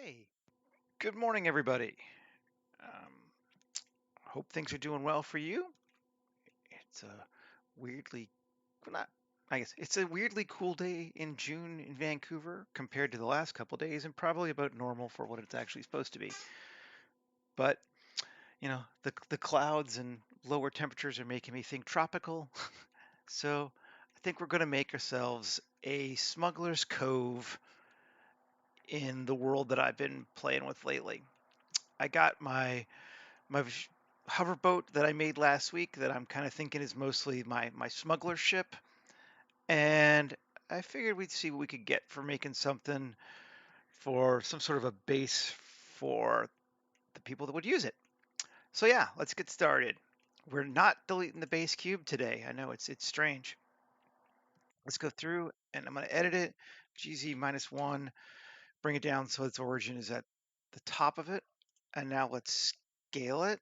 Hey, good morning, everybody. Um, Hope things are doing well for you. It's a weirdly, well, not, I guess it's a weirdly cool day in June in Vancouver compared to the last couple days, and probably about normal for what it's actually supposed to be. But the clouds and lower temperatures are making me think tropical. So I think we're going to make ourselves a Smuggler's Cove in the world that I've been playing with lately. I got my hoverboat that I made last week that I'm kind of thinking is mostly my smuggler ship. And I figured we'd see what we could get for making something for some sort of a base for the people that would use it. So yeah, let's get started. We're not deleting the base cube today. I know it's strange. Let's go through and I'm going to edit it. GZ -1, bring it down so its origin is at the top of it. And now let's scale it.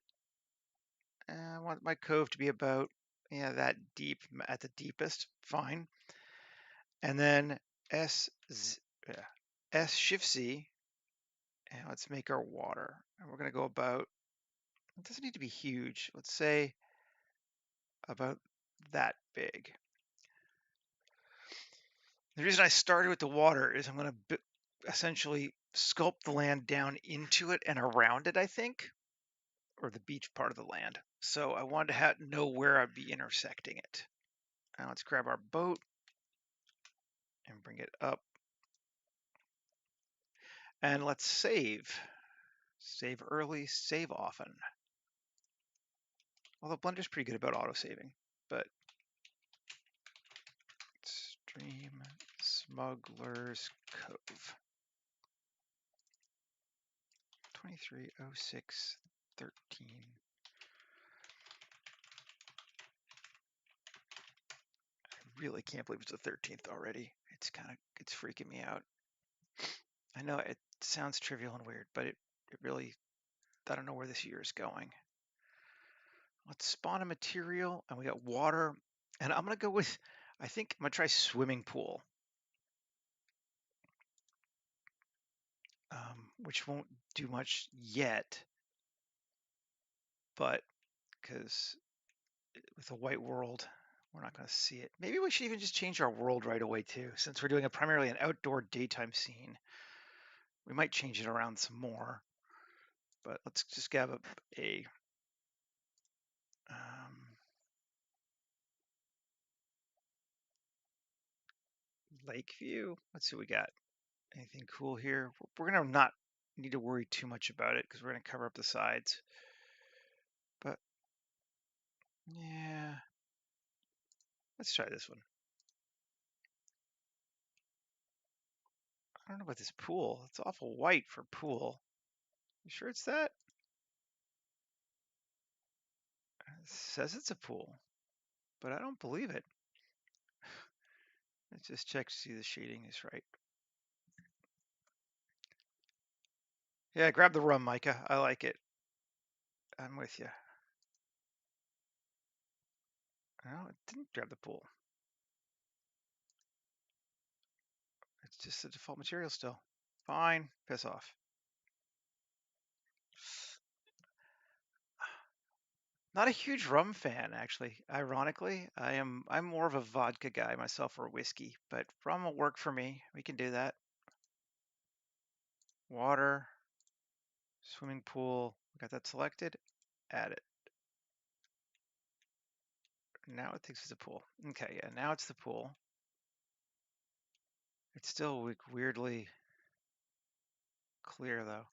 I want my cove to be about, yeah, that deep at the deepest. Fine. And then S, S Shift Z, and let's make our water. And we're going to go about, it doesn't need to be huge. Let's say about that big. The reason I started with the water is I'm going to essentially sculpt the land down into it and around it, I think, or the beach part of the land. So I wanted to know where I'd be intersecting it. Now let's grab our boat and bring it up. And let's save. Save early, save often. Although Blender's pretty good about auto-saving, but stream Smuggler's Cove. 230613. I really can't believe it's the 13th already. It's freaking me out. I know it sounds trivial and weird, but it really, I don't know where this year is going. Let's spawn a material, and we got water, and I'm gonna go with, I think I'm gonna try swimming pool. Which won't do much yet, but because with a white world, we're not going to see it. Maybe we should even just change our world right away too, since we're doing primarily an outdoor daytime scene. We might change it around some more, but let's just grab a lake view. Let's see what we got. Anything cool here? We're going to not need to worry too much about it because we're going to cover up the sides. But yeah, let's try this one. I don't know about this pool. It's awful white for pool. You sure it's that? It says it's a pool, but I don't believe it. Let's just check to see the shading is right. Yeah, grab the rum, Micah. I like it. I'm with you. No, it didn't grab the pool. It's just the default material still. Fine, piss off. Not a huge rum fan, actually. Ironically, I'm more of a vodka guy myself, or whiskey, but rum will work for me. We can do that. Water, swimming pool. We got that selected. Add it. Now it thinks it's a pool. Okay, yeah, now it's the pool. It's still weirdly clear though.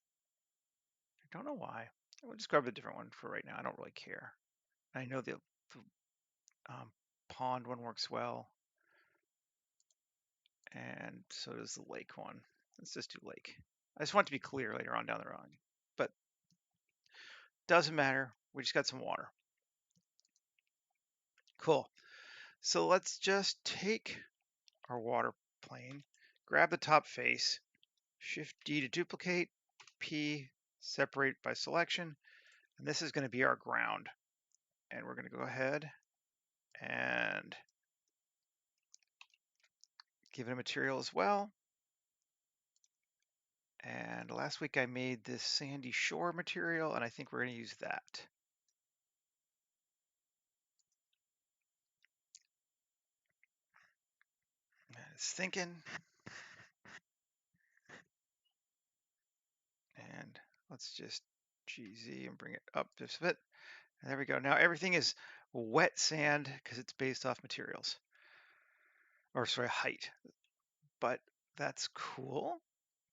I don't know why. We'll just grab a different one for right now. I don't really care. I know the pond one works well, and so does the lake one. Let's just do lake. I just want it to be clear later on down the road, but doesn't matter. We just got some water. Cool. So let's just take our water plane, grab the top face, Shift D to duplicate, P, separate by selection, and this is going to be our ground. And we're going to go ahead and give it a material as well. And last week I made this sandy shore material, and I think we're going to use that. It's thinking. And let's just GZ and bring it up just a bit. And there we go. Now everything is wet sand because it's based off materials, or sorry, height. But that's cool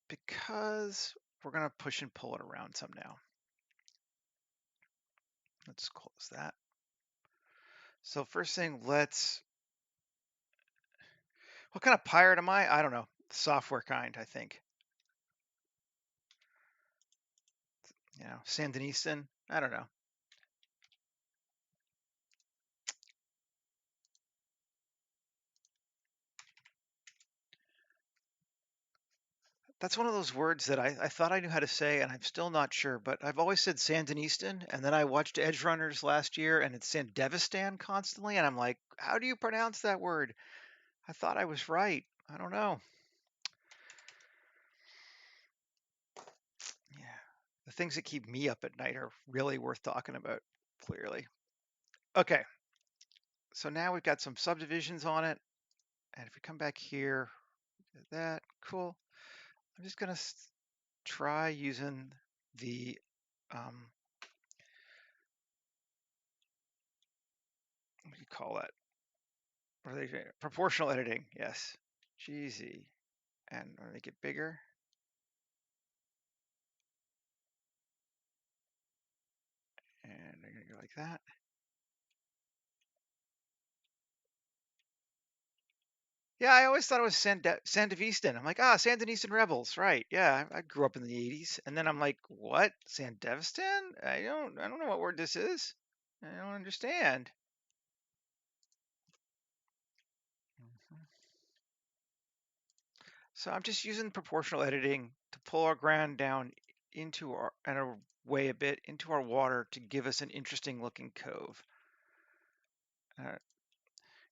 because we're going to push and pull it around some now. Let's close that. So first thing, what kind of pirate am I? I don't know. Software kind, I think. Sandinistan. I don't know. That's one of those words that I thought I knew how to say, and I'm still not sure. But I've always said Sandinistan, and then I watched Edge Runners last year, and it's Sandevistan constantly, and I'm like, how do you pronounce that word? I thought I was right. I don't know. Yeah, the things that keep me up at night are really worth talking about. Clearly. Okay, so now we've got some subdivisions on it, and if we come back here, that cool. I'm just gonna try using the what do you call that? What are they doing? Proportional editing, yes. GZ. And I'm gonna make it bigger. And I'm gonna go like that. Yeah, I always thought it was Sandevistan. I'm like, Sandinistan rebels, right? Yeah, I grew up in the '80s, and then I'm like, what? Sandevistan? I don't know what word this is. I don't understand. Mhm. So I'm just using proportional editing to pull our ground down into our and away a bit into our water to give us an interesting looking cove. Uh,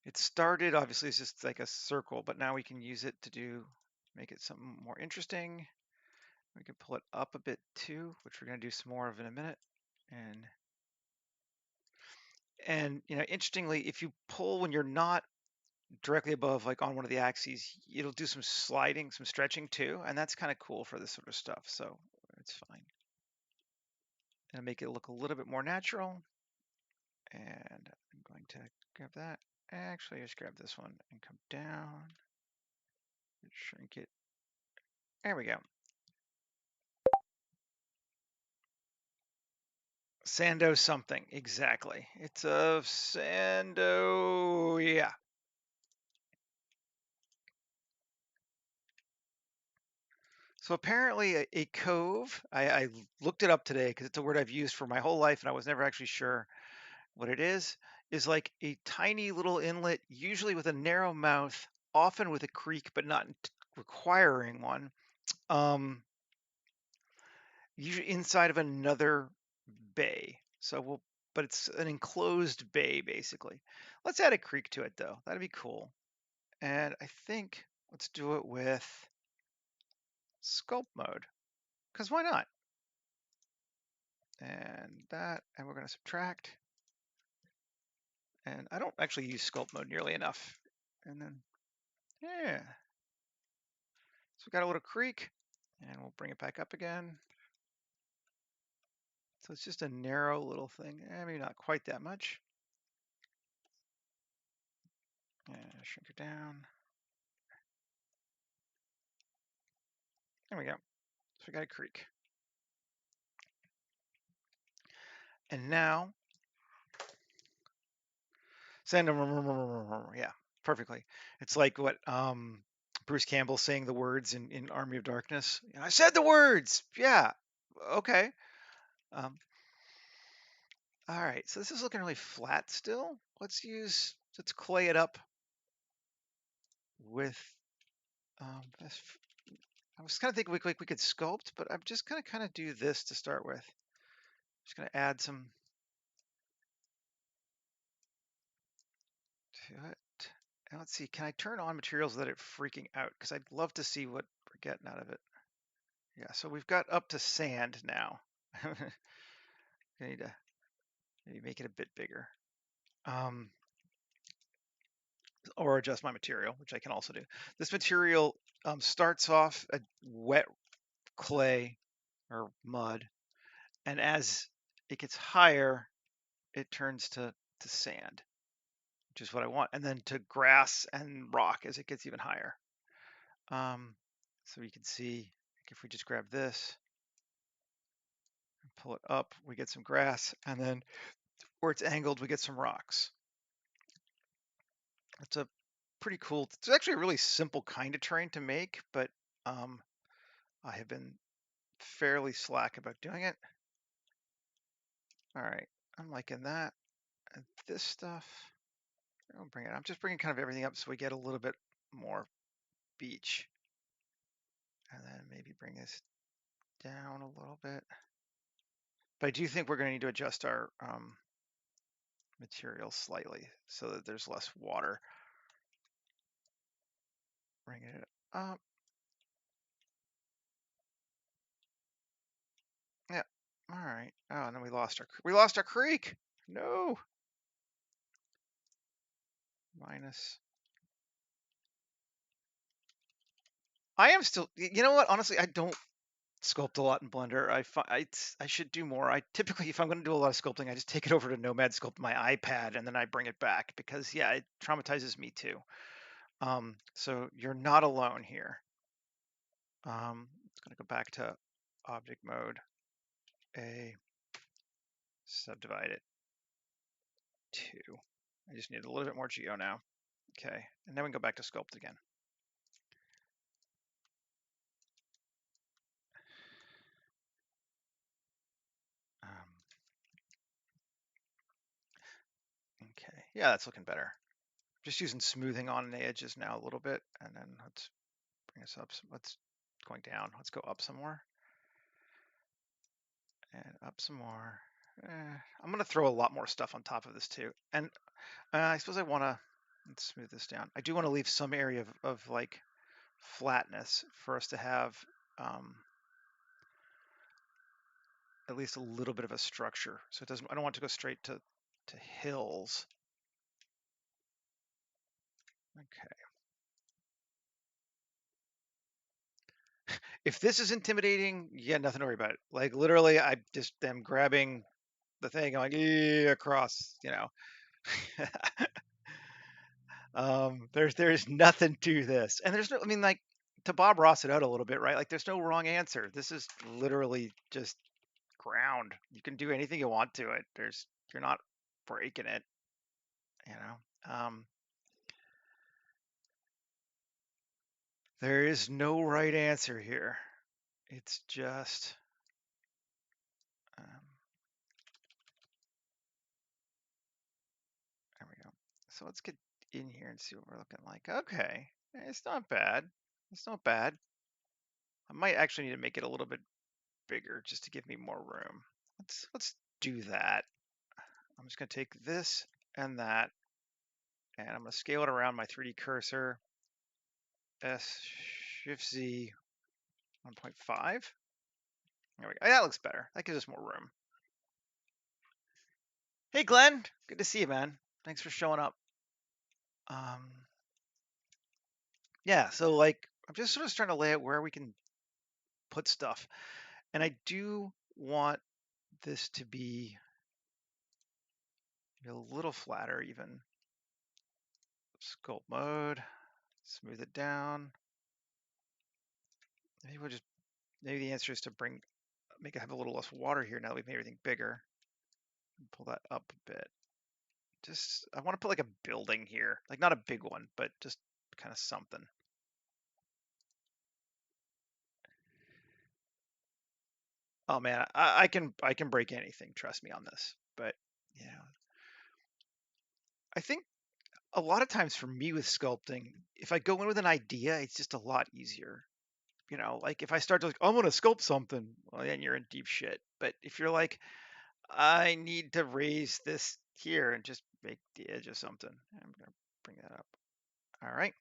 it started obviously as just like a circle, but now we can use it to make it something more interesting. We can pull it up a bit too, which we're going to do some more of in a minute. And interestingly, if you pull when you're not directly above, like on one of the axes, it'll do some sliding, some stretching too, and that's kind of cool for this sort of stuff. So it's fine. And make it look a little bit more natural. And I'm going to grab that. Actually, just grab this one and come down. Shrink it. There we go. Sando something, exactly. It's a Sando, yeah. So apparently a cove, I looked it up today because it's a word I've used for my whole life and I was never actually sure what it is like a tiny little inlet, usually with a narrow mouth, often with a creek, but not requiring one. Usually inside of another bay. But it's an enclosed bay basically. Let's add a creek to it though. That'd be cool. And I think let's do it with sculpt mode, because why not? And that, and we're going to subtract. And I don't actually use sculpt mode nearly enough. And then, yeah. So we got a little creek, and we'll bring it back up again. So it's just a narrow little thing. Maybe not quite that much. And shrink it down. There we go. So we got a creek. And now, send yeah, perfectly. It's like what Bruce Campbell saying the words in Army of Darkness. I said the words. Yeah. Okay. Um, all right. So this is looking really flat still. Let's clay it up with this. I was kind of thinking we could sculpt, but I'm just gonna kind of do this to start with. Just gonna add some to it. And let's see, can I turn on materials without it freaking out? Because I'd love to see what we're getting out of it. Yeah, so we've got up to sand now. I need to maybe make it a bit bigger. Or adjust my material, which I can also do. This material starts off a wet clay or mud, and as it gets higher, it turns to sand, which is what I want, and then to grass and rock as it gets even higher. So you can see if we just grab this and pull it up, we get some grass, and then where it's angled, we get some rocks. It's a pretty cool. It's actually a really simple kind of terrain to make, but um, I have been fairly slack about doing it. All right, I'm liking that. And this stuff, I'll bring it. I'm just bringing kind of everything up so we get a little bit more beach. And then maybe bring this down a little bit. But I do think we're going to need to adjust our material slightly so that there's less water. Bring it up. Yeah. All right. Oh, and then we lost our creek. No. Minus. I am still. You know what? Honestly, I don't sculpt a lot in Blender. I should do more. I typically, if I'm going to do a lot of sculpting, I just take it over to Nomad Sculpt my iPad and then I bring it back because yeah, it traumatizes me too. So you're not alone here. It's going to go back to object mode. Subdivide it. 2. I just need a little bit more geo now. Okay, and then we can go back to sculpt again. Okay, yeah, that's looking better. Just using smoothing on the edges now a little bit, and then let's bring us up. Let's going down. Let's go up some more, and up some more. I'm gonna throw a lot more stuff on top of this too, and I suppose I want to let's smooth this down. I do want to leave some area of like flatness for us to have at least a little bit of a structure. So it doesn't. I don't want to go straight to hills. Okay. If this is intimidating, yeah, nothing to worry about. Like literally, I just am grabbing the thing, going across. You know, there's nothing to this, and there's no. I mean, like to Bob Ross it out a little bit, right? Like there's no wrong answer. This is literally just ground. You can do anything you want to it. You're not breaking it. You know. There is no right answer here. It's just there we go. So let's get in here and see what we're looking like. Okay, it's not bad. It's not bad. I might actually need to make it a little bit bigger just to give me more room. Let's do that. I'm just gonna take this and that, and I'm gonna scale it around my 3D cursor. S Shift Z 1.5. There we go. That looks better. That gives us more room. Hey Glenn, good to see you, man. Thanks for showing up. Yeah, so like I'm just sort of trying to lay out where we can put stuff. And I do want this to be a little flatter even. Sculpt mode, smooth it down. Maybe the answer is to make it have a little less water here now that we've made everything bigger. Pull that up a bit. I want to put like a building here, like not a big one, but just kind of something. Oh man, I can break anything. Trust me on this. But yeah, I think a lot of times for me with sculpting, if I go in with an idea, it's just a lot easier. You know, like if I start to like, I'm gonna sculpt something, well, then you're in deep shit. But if you're like, I need to raise this here and just make the edge of something, I'm gonna bring that up. All right,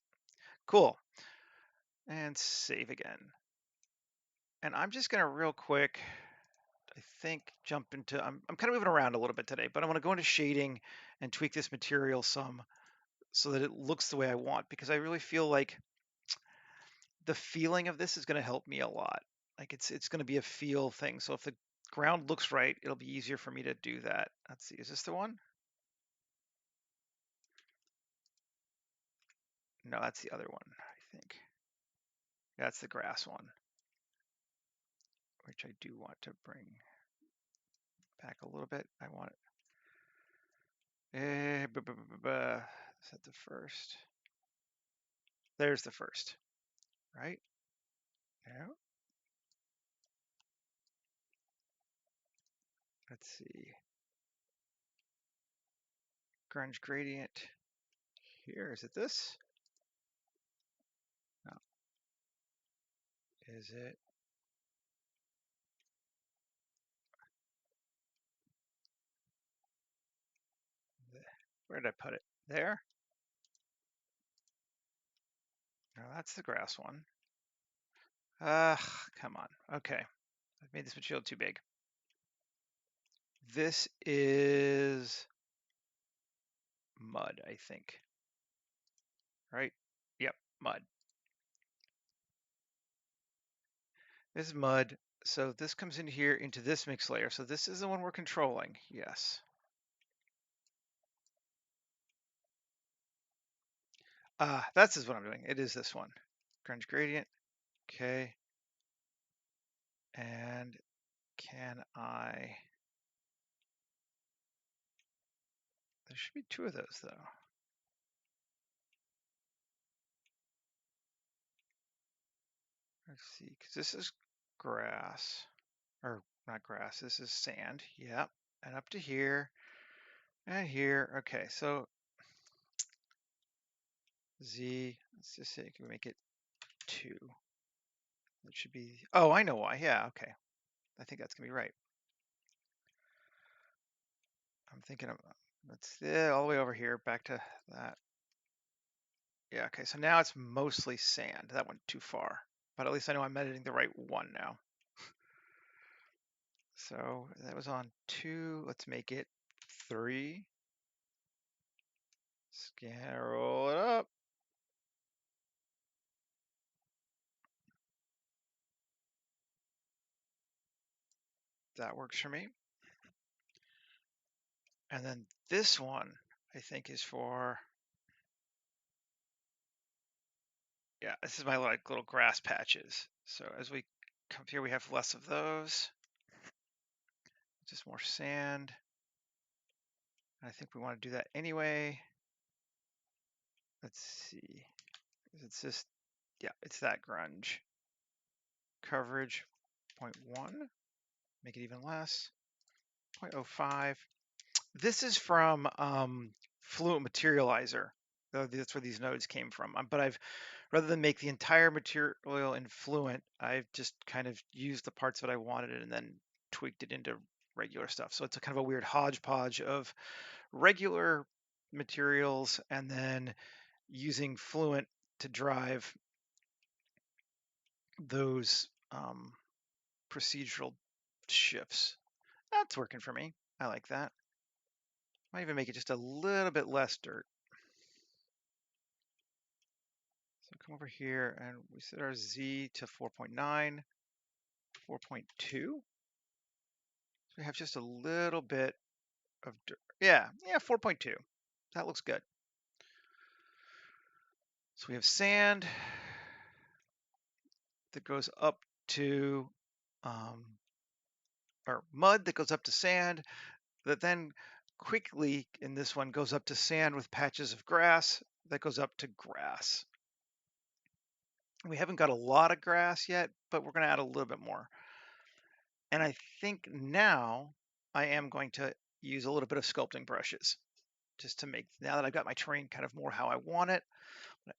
cool. And save again. And I'm just gonna real quick, I think, jump into, I'm kind of moving around a little bit today, but I want to go into shading and tweak this material some so that it looks the way I want, because I really feel like the feeling of this is going to help me a lot. Like it's going to be a feel thing. So if the ground looks right, it'll be easier for me to do that. Let's see, is this the one? No, that's the other one, I think. That's the grass one, which I do want to bring back a little bit. I want it. Is that the first? There's the first, right? No. Let's see. Grunge gradient. Here, is it this? No. Is it? Where did I put it? There? No, that's the grass one. Come on. Okay. I've made this material too big. This is mud, I think. Right? Yep, mud. This is mud. So this comes in here into this mix layer. So this is the one we're controlling. Yes. That's is what I'm doing. It is this one. Grunge gradient. Okay. And can I... There should be two of those, though. Let's see, because this is grass. Or not grass, this is sand. Yep. And up to here. And here. Okay, so Z, let's just say, can we make it 2? That should be, oh, I know why. Yeah, okay. I think that's going to be right. I'm thinking of, let's, all the way over here, back to that. Yeah, okay, so now it's mostly sand. That went too far, but at least I know I'm editing the right one now. So that was on 2. Let's make it 3. Scan, roll it up. That works for me. And then this one, I think, is for, yeah, this is my like little grass patches. So as we come here, we have less of those. Just more sand. I think we want to do that anyway. Let's see. It's just, yeah, it's that grunge. Coverage 0.1. Make it even less. 0.05. This is from Fluent Materializer. That's where these nodes came from. But I've, rather than make the entire material in Fluent, I've just kind of used the parts that I wanted and then tweaked it into regular stuff. So it's a kind of a weird hodgepodge of regular materials and then using Fluent to drive those procedural shifts. That's working for me. I like that. Might even make it just a little bit less dirt. So come over here and we set our Z to 4.9, 4.2. So we have just a little bit of dirt. Yeah, 4.2. That looks good. So we have sand that goes up to, or mud that goes up to sand, that then quickly in this one goes up to sand with patches of grass that goes up to grass. We haven't got a lot of grass yet, but we're going to add a little bit more. And I think now I am going to use a little bit of sculpting brushes just to make, now that I've got my terrain kind of more how I want it.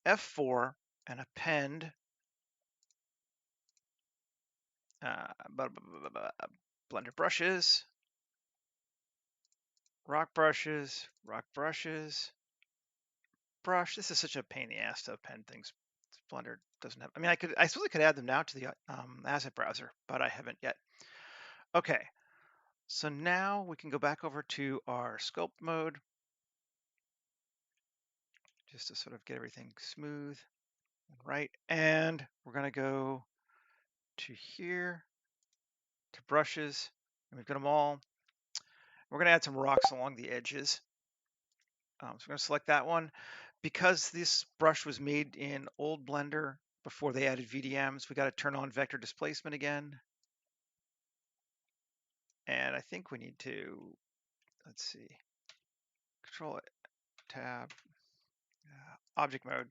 F4 and append blender brushes, rock brushes, rock brushes, brush. This is such a pain in the ass to append things. Blender doesn't have. I mean, I suppose I could add them now to the asset browser, but I haven't yet. Okay, so now we can go back over to our sculpt mode, just to sort of get everything smooth and right. And we're gonna go to here, to brushes, and we've got them all. We're gonna add some rocks along the edges. So we're gonna select that one. Because this brush was made in old Blender before they added VDMs, we gotta turn on vector displacement again. And I think we need to, let's see, Control Tab, Object Mode,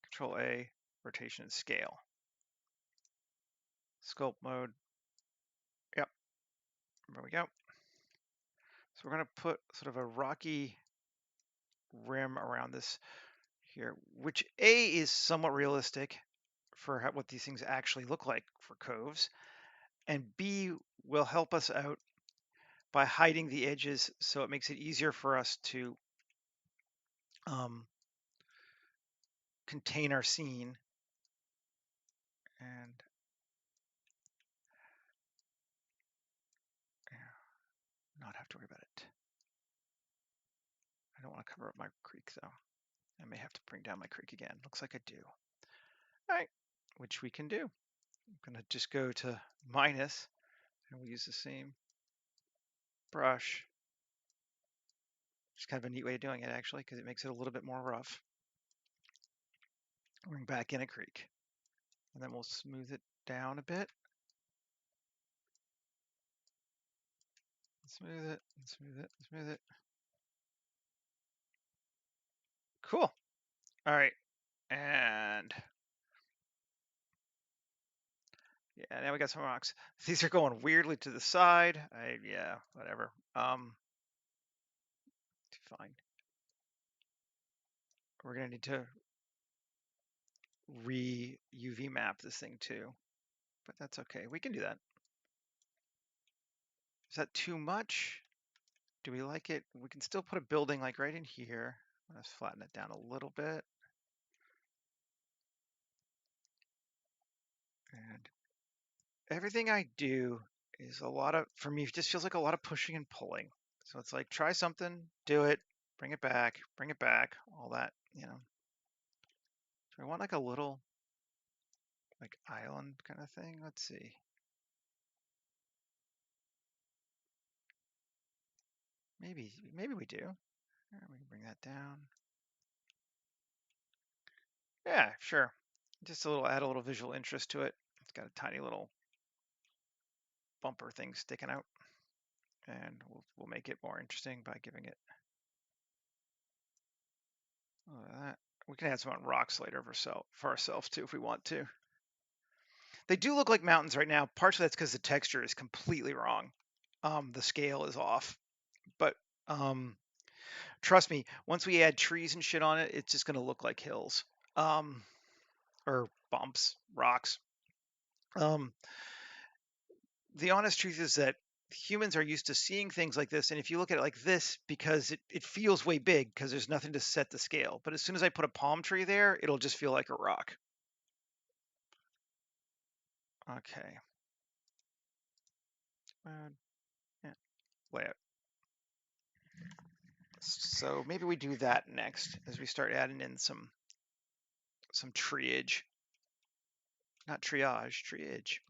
Control A, Rotation and Scale. Sculpt Mode, yep, there we go. So we're gonna put sort of a rocky rim around this here, which A is somewhat realistic for what these things actually look like for coves, and B will help us out by hiding the edges, so it makes it easier for us to contain our scene and not have to worry about it. I don't want to cover up my creek though. I may have to bring down my creek again. Looks like I do. All right, which we can do. I'm gonna just go to minus, and we'll use the same brush. It's kind of a neat way of doing it actually, because it makes it a little bit more rough. Bring back in a creek, and then we'll smooth it down a bit. Smooth it, and smooth it, and smooth it. Cool. All right, and yeah, now we got some rocks. These are going weirdly to the side. Yeah, whatever. Fine. We're gonna need to UV map this thing too, but that's okay. We can do that. Is that too much? Do we like it? We can still put a building like right in here. Let's flatten it down a little bit. And everything I do is a lot of, for me, it just feels like a lot of pushing and pulling. So it's like, try something, do it, bring it back, all that, you know. So I want like a little like island kind of thing. Let's see. Maybe we do. We can bring that down. Yeah, sure. Just a little, add a little visual interest to it. It's got a tiny little bumper thing sticking out, and we'll make it more interesting by giving it that. We can add some on rocks later for ourselves too if we want to. They do look like mountains right now. Partially that's because the texture is completely wrong. The scale is off, but trust me, once we add trees and shit on it, it's just gonna look like hills, or bumps, rocks. The honest truth is that humans are used to seeing things like this, and if you look at it like this, because it feels way big because there's nothing to set the scale. But as soon as I put a palm tree there, it'll just feel like a rock. Okay. Yeah, layout. So maybe we do that next as we start adding in some treeage. Not triage, treeage.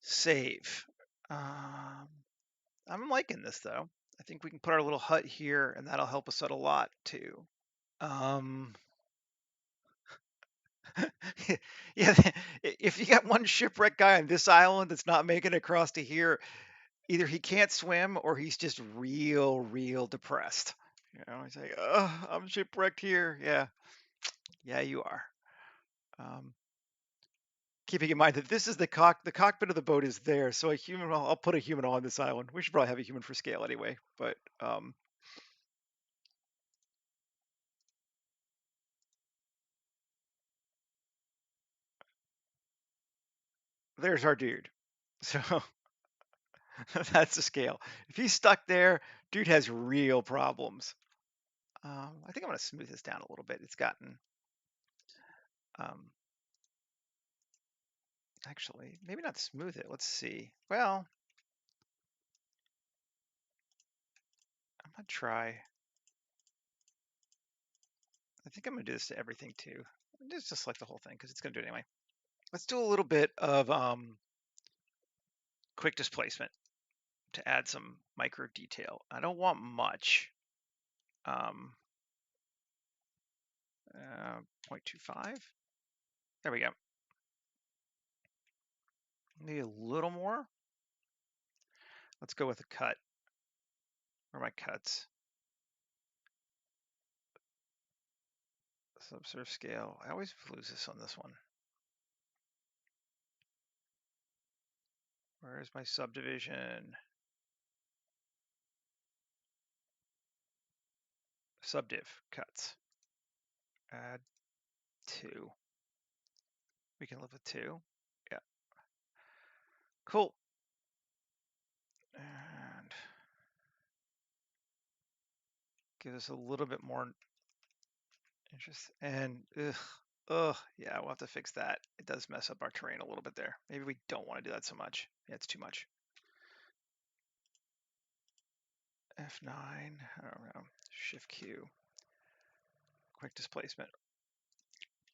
Save. I'm liking this though. I think we can put our little hut here, and that'll help us out a lot too. Yeah, if you got one shipwreck guy on this island that's not making it across to here, either he can't swim or he's just real depressed. You know, he's like, "Oh, I'm shipwrecked here." Yeah, you are. Um, Keeping in mind that this is the cockpit of the boat is there, so a human. I'll put a human on this island. We should probably have a human for scale anyway, but there's our dude. So that's the scale. If he's stuck there, dude has real problems. I think I'm going to smooth this down a little bit. It's gotten, actually, maybe not smooth it. Let's see. Well, I'm going to try. I think I'm going to do this to everything too. Just select the whole thing because it's going to do it anyway. Let's do a little bit of quick displacement to add some micro detail. I don't want much. 0.25. There we go. Maybe a little more. Let's go with a cut. Where are my cuts? Subsurf scale. I always lose this on this one. Where's my subdivision? Subdiv cuts. Add 2. We can live with 2. Yeah. Cool. And give us a little bit more interest. And yeah, we'll have to fix that. It does mess up our terrain a little bit there. Maybe we don't want to do that so much. Yeah, it's too much. F9. I don't know. Shift Q. Quick displacement.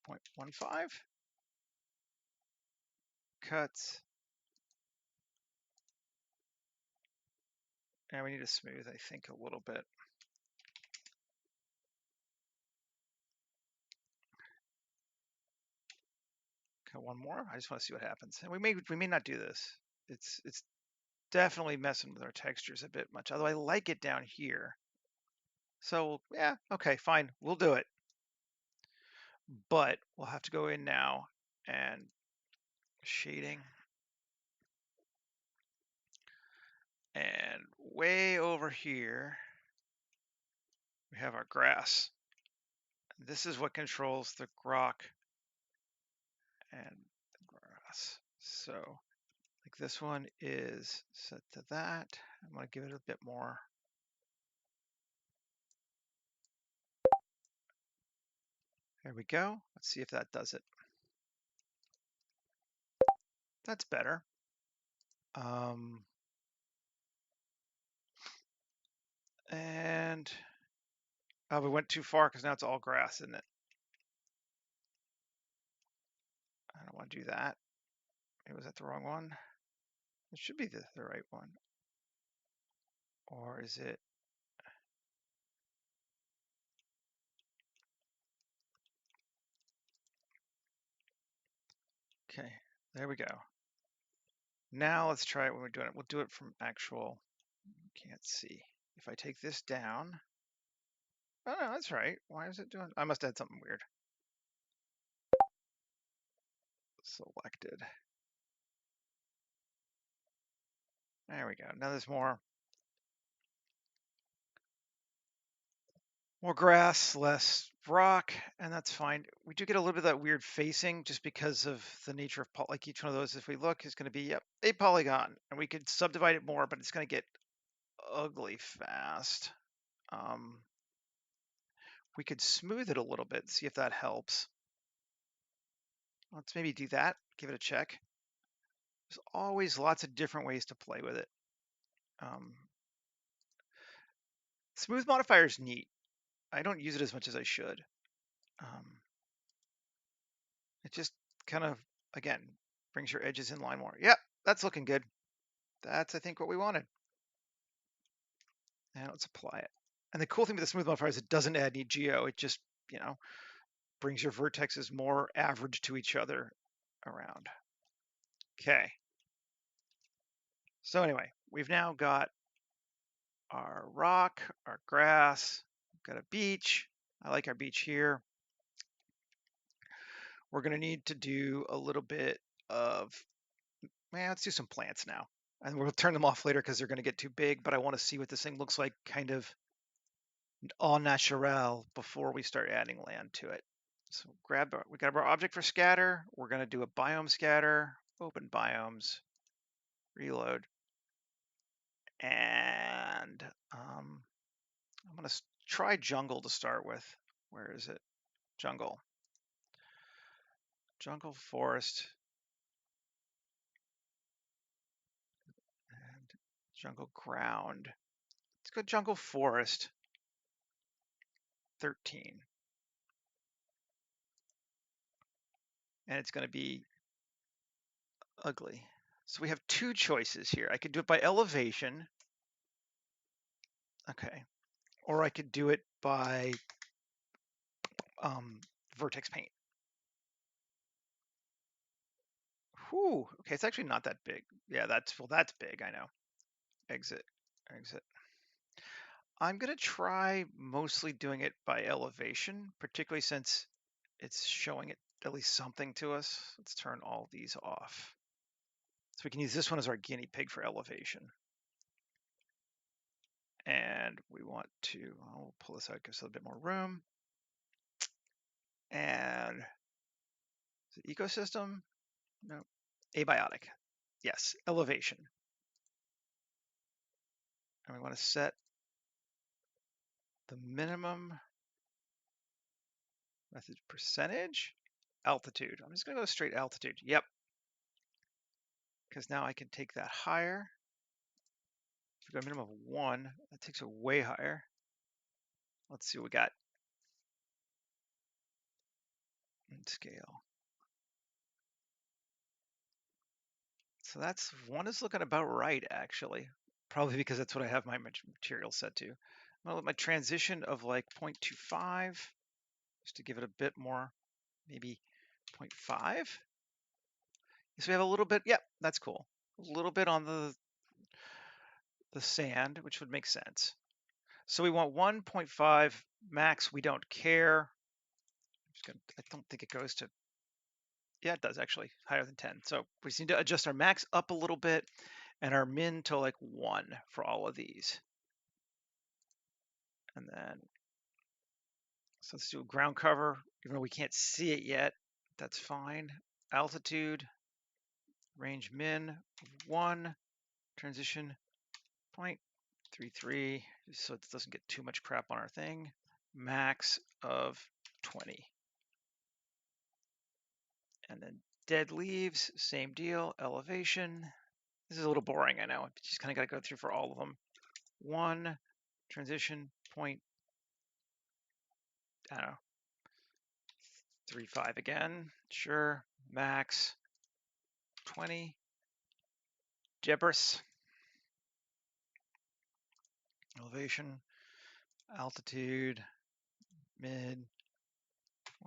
0.15. Cuts. And we need to smooth, I think, a little bit. Okay, one more. I just want to see what happens. And we may not do this. It's definitely messing with our textures a bit much. Although I like it down here. So yeah, okay, fine. We'll do it. But we'll have to go in now and shading. And way over here, we have our grass. This is what controls the grok and the grass. So like this one is set to that. I'm going to give it a bit more. There we go. Let's see if that does it. That's better. And oh, we went too far because now it's all grass, isn't it? I don't want to do that. Maybe was that the wrong one? It should be the right one. Or is it? Okay, there we go. Now let's try it when we're doing it. We'll do it from actual, can't see. If I take this down, oh no, that's right. Why is it doing? I must have had something weird. Selected. There we go. Now there's more grass, less rock, and that's fine. We do get a little bit of that weird facing just because of the nature of like each one of those. If we look, is going to be a polygon, and we could subdivide it more, but it's going to get ugly fast. We could smooth it a little bit, see if that helps. Let's maybe do that. Give it a check. There's always lots of different ways to play with it. Smooth modifier is neat. I don't use it as much as I should. It just kind of, again, brings your edges in line more. Yep, that's looking good. That's, I think, what we wanted. And let's apply it. And the cool thing with the smooth modifier is it doesn't add any geo. It just, brings your vertexes more average to each other around. Okay. So anyway, we've now got our rock, our grass, we've got a beach. I like our beach here. We're going to need to do a little bit of, let's do some plants now. And we'll turn them off later because they're going to get too big, but I want to see what this thing looks like kind of au naturel before we start adding land to it. So we got our object for scatter. We're going to do a biome scatter, open biomes, reload. And I'm going to try jungle to start with. Where is it? Jungle. Jungle, forest, and jungle ground. Let's go jungle forest. 13. And it's going to be ugly. So we have two choices here. I could do it by elevation. Okay. Or I could do it by vertex paint. Whew. Okay, it's actually not that big. Yeah, that's big, I know. Exit, exit. I'm gonna try mostly doing it by elevation, particularly since it's showing it at least something to us. Let's turn all these off. So we can use this one as our guinea pig for elevation. And we want to, I'll pull this out, gives us a bit more room. And is it ecosystem? No, abiotic. Yes, elevation. And we want to set the minimum method percentage, altitude. I'm just gonna go straight altitude. Yep. Because now I can take that higher. If we go a minimum of 1, that takes it way higher. Let's see what we got. And scale. So that's 1 is looking about right, actually. Probably because that's what I have my material set to. I'm gonna let my transition of like 0.25, just to give it a bit more, maybe 0.5. So we have a little bit, yeah, that's cool. A little bit on the sand, which would make sense. So we want 1.5 max, we don't care. I don't think it goes to, yeah, it does actually, higher than 10. So we just need to adjust our max up a little bit and our min to like 1 for all of these. And then, so let's do a ground cover, even though we can't see it yet, that's fine. Altitude, range min of 1, transition 0.33, so it doesn't get too much crap on our thing. Max of 20. And then dead leaves, same deal, elevation. This is a little boring, I know. You just kind of got to go through for all of them. 1, transition, point, I don't know, 3.5 again, sure, max, 20, gibbous, elevation, altitude, mid,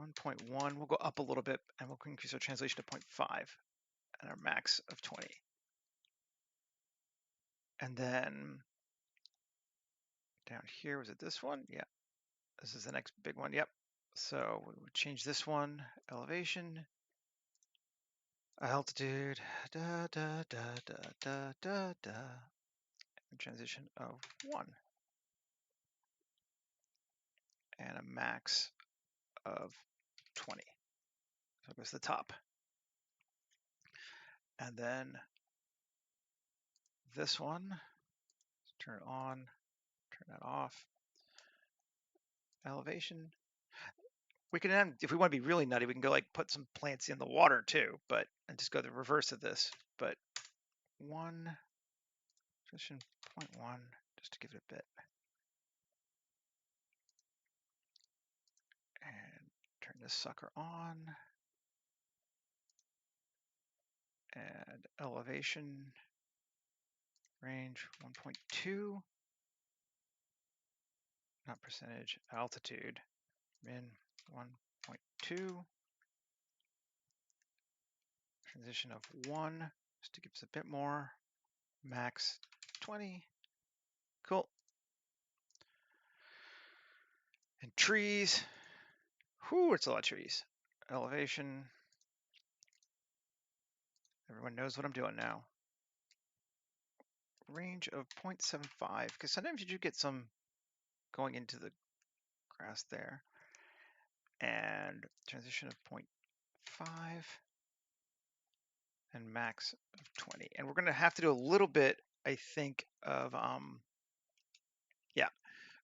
1.1, we'll go up a little bit and we'll increase our translation to 0.5 and our max of 20. And then down here, was it this one? Yeah, this is the next big one, yep. So we would change this one, elevation, altitude, da da da da da da da, and transition of 1, and a max of 20. So it goes to the top. And then this one, turn it on, turn that off. Elevation. We can then, if we want to be really nutty, we can go like put some plants in the water too, but and just go the reverse of this. But 1, transition 0.1, just to give it a bit. And turn this sucker on. And elevation, range 1.2, not percentage, altitude, min 1.2, transition of 1, just to give us a bit more, max 20, cool. And trees, whoo, it's a lot of trees. Elevation, everyone knows what I'm doing now. Range of 0.75, because sometimes you do get some going into the grass there. And transition of 0.5 and max of 20. And we're going to have to do a little bit, I think, of, yeah,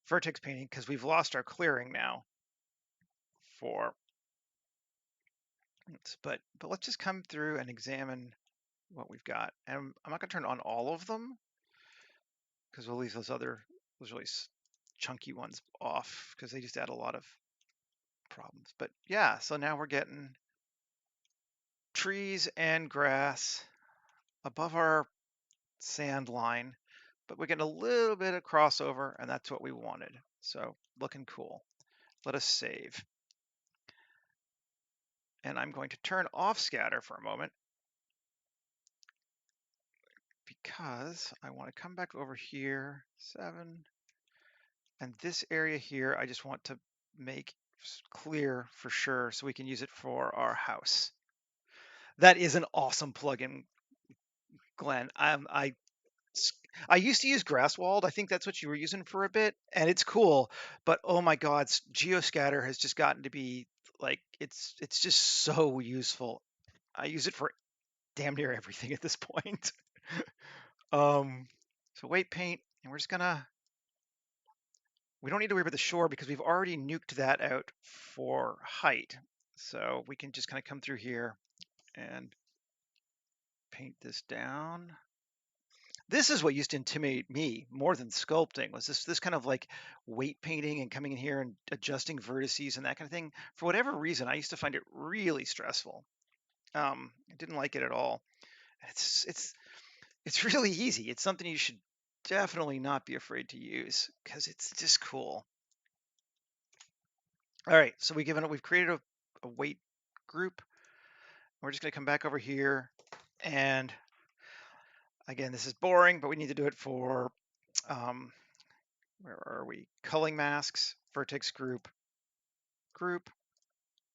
vertex painting because we've lost our clearing now for, but let's just come through and examine what we've got. And I'm not going to turn on all of them because we'll leave those really chunky ones off because they just add a lot of problems. But yeah, so now we're getting trees and grass above our sand line, but we're getting a little bit of crossover, and that's what we wanted. So looking cool. Let us save. And I'm going to turn off scatter for a moment because I want to come back over here, 7, and this area here, I just want to make clear for sure so we can use it for our house. That is an awesome plugin, Glenn. I used to use Grasswald. I think that's what you were using for a bit, and it's cool. But oh my God, Geoscatter has just gotten to be like it's just so useful. I use it for damn near everything at this point. um, so weight paint, and we're just gonna. We don't need to worry about the shore because we've already nuked that out for height. So we can just kind of come through here and paint this down. This is what used to intimidate me more than sculpting, was this kind of like weight painting and coming in here and adjusting vertices and that kind of thing. For whatever reason, I used to find it really stressful. I didn't like it at all. It's really easy. It's something you should definitely not be afraid to use because it's just cool. All right, so we've created a weight group. We're just going to come back over here, and again, this is boring, but we need to do it for where are we? Culling masks, vertex group.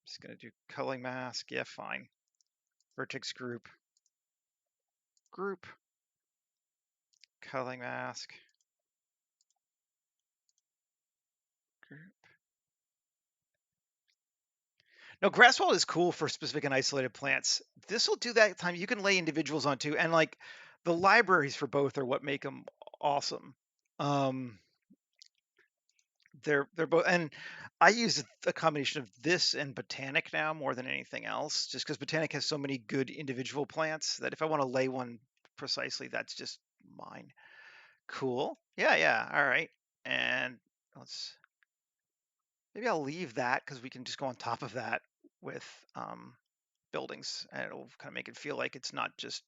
Just going to do culling mask. Yeah, fine. Vertex group. Culling mask. Group. No, grasswald is cool for specific and isolated plants. This will do that time. You can lay individuals on too, and like the libraries for both are what make them awesome. Um, they're both, and I use a combination of this and Botanic now more than anything else, just because Botanic has so many good individual plants that if I want to lay one precisely, that's just mine. Cool. Yeah, yeah. All right. And let's maybe I'll leave that because we can just go on top of that with buildings, and it'll kind of make it feel like it's not just.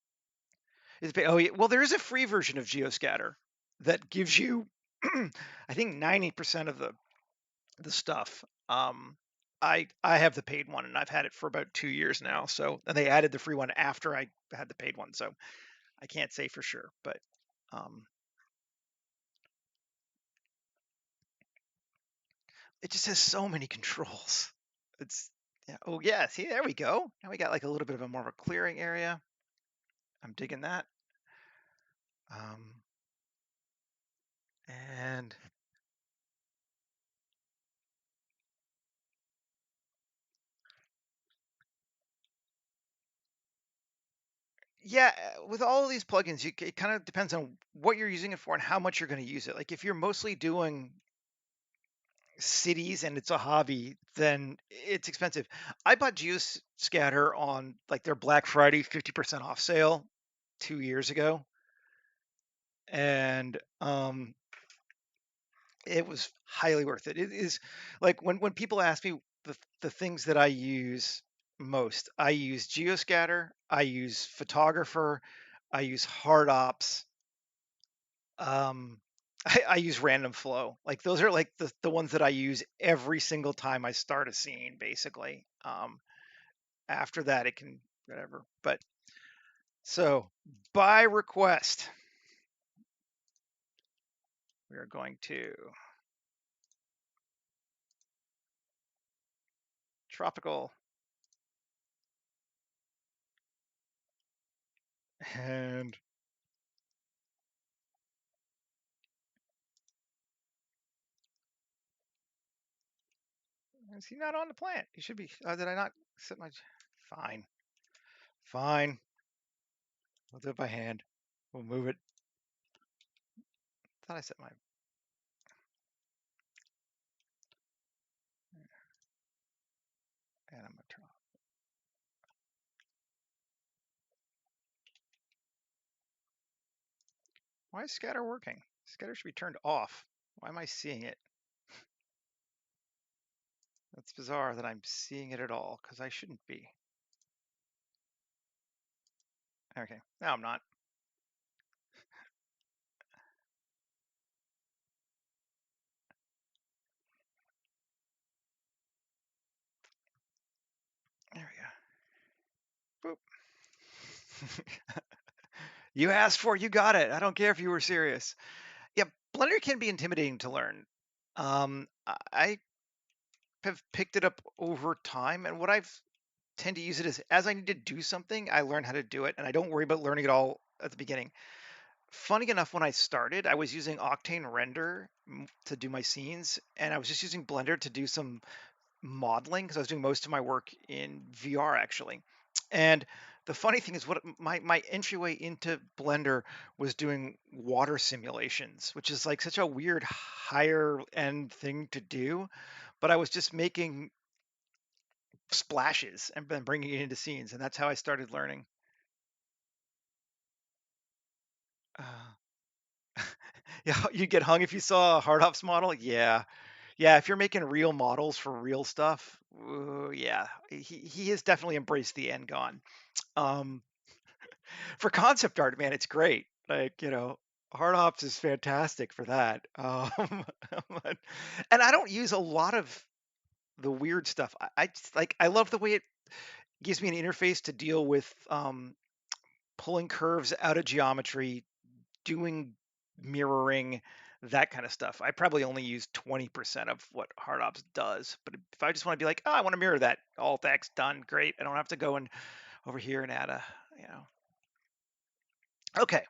Oh, yeah. Well, there is a free version of Geoscatter that gives you, I think, 90% of the stuff. I have the paid one, and I've had it for about 2 years now. So, and they added the free one after I had the paid one, so I can't say for sure, but um, it just has so many controls. It's yeah. Oh yeah, see there we go. Now we got like a little bit of a more of a clearing area. I'm digging that. Um, and yeah, with all of these plugins, it kind of depends on what you're using it for and how much you're going to use it. Like if you're mostly doing cities and it's a hobby, then it's expensive. I bought Geoscatter on like their Black Friday 50% off sale 2 years ago, and it was highly worth it. It is like when people ask me the things that I use most, I use Geoscatter, I use Photographer, I use Hard Ops, um, I use Random Flow. Like those are like the ones that I use every single time I start a scene, basically. After that, it can whatever. But so by request, we are going to tropical. And is he not on the plant? He should be. Did I not set my? Fine, fine. We'll do it by hand. We'll move it. Thought I set my. Why is scatter working? Scatter should be turned off. Why am I seeing it? That's bizarre that I'm seeing it at all, because I shouldn't be. Okay, now I'm not. There we go. Boop. You asked for it, you got it. I don't care if you were serious. Yeah, Blender can be intimidating to learn. I have picked it up over time, and what I've tend to use it as I need to do something, I learn how to do it, and I don't worry about learning it all at the beginning. Funny enough, when I started, I was using Octane Render to do my scenes, and I was just using Blender to do some modeling because I was doing most of my work in VR actually. And the funny thing is, what my entryway into Blender was doing water simulations, which is like such a weird higher end thing to do. But I was just making splashes and then bringing it into scenes, and that's how I started learning. Uh, yeah, you get hung if you saw a hard ops model. Yeah, yeah. If you're making real models for real stuff, yeah, he has definitely embraced the end gone. Um, for concept art, man, it's great. Like, hard ops is fantastic for that. But- and I don't use a lot of the weird stuff. I just like I love the way it gives me an interface to deal with pulling curves out of geometry, doing mirroring, that kind of stuff. I probably only use 20% of what hard ops does. But if I just want to be like, oh, I want to mirror that, alt X done, great. I don't have to go and over here and add a, you know. Okay,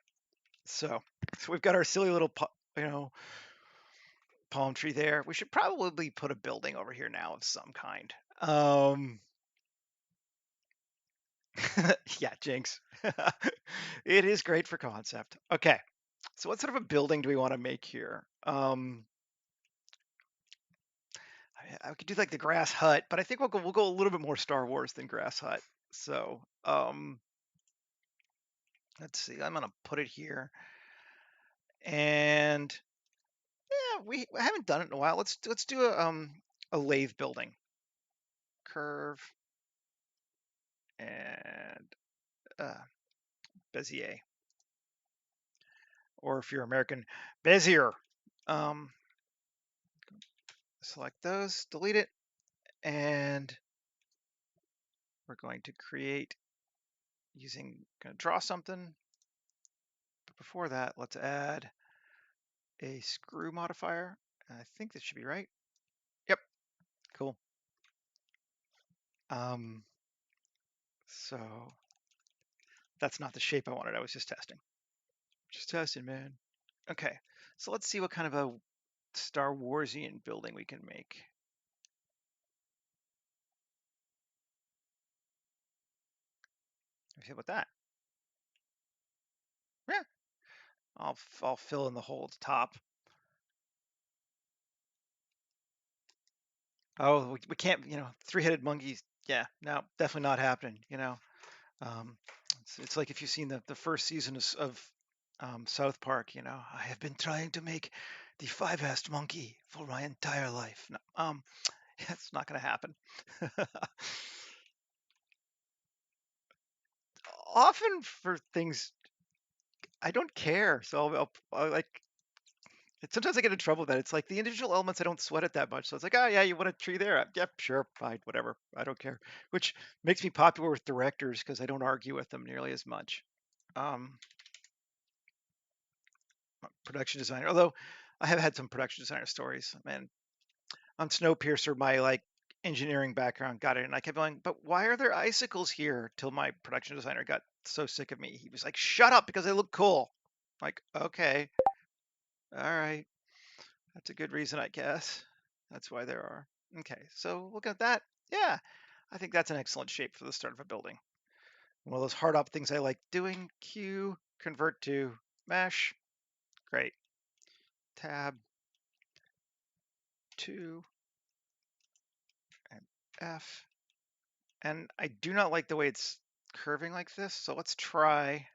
so we've got our silly little, you know, palm tree there. We should probably put a building over here now of some kind. Yeah, Jinx. It is great for concept. Okay, so what sort of a building do we want to make here? I could do like the grass hut, but I think we'll go a little bit more Star Wars than grass hut. So let's see. I'm gonna put it here, and yeah, we haven't done it in a while. Let's do a lathe building. Curve and uh, Bezier, or if you're American, Bezier. Um, Select those, delete it, and we're going to create gonna draw something. But before that, let's add a screw modifier. I think this should be right. Yep, cool. Um, so that's not the shape I wanted. I was just testing. Just testing, man. Okay, so let's see what kind of a Star Warsian building we can make. Let's see about that. Yeah, I'll fill in the hole at the top. Oh, we can't, three-headed monkeys. Yeah, no, definitely not happening. Um, it's like if you've seen the first season of South Park, I have been trying to make the five-assed monkey for my entire life. No, it's not going to happen. Often for things I don't care, so I'll like. Sometimes I get in trouble with that. It's like the individual elements I don't sweat it that much. So it's like, oh yeah, you want a tree there? Yep, sure, fine, whatever. I don't care. Which makes me popular with directors because I don't argue with them nearly as much. Um, Production designer, although I have had some production designer stories. Man, on Snowpiercer, my like engineering background got it, and I kept going, but why are there icicles here? Till my production designer got so sick of me, he was like, shut up because they look cool. Like, okay, all right, that's a good reason, I guess. That's why there are. Okay, so look at that. Yeah, I think that's an excellent shape for the start of a building. One of those hard up things I like doing. Q, convert to mesh. Great. Tab 2 and F. And I do not like the way it's curving like this, so let's try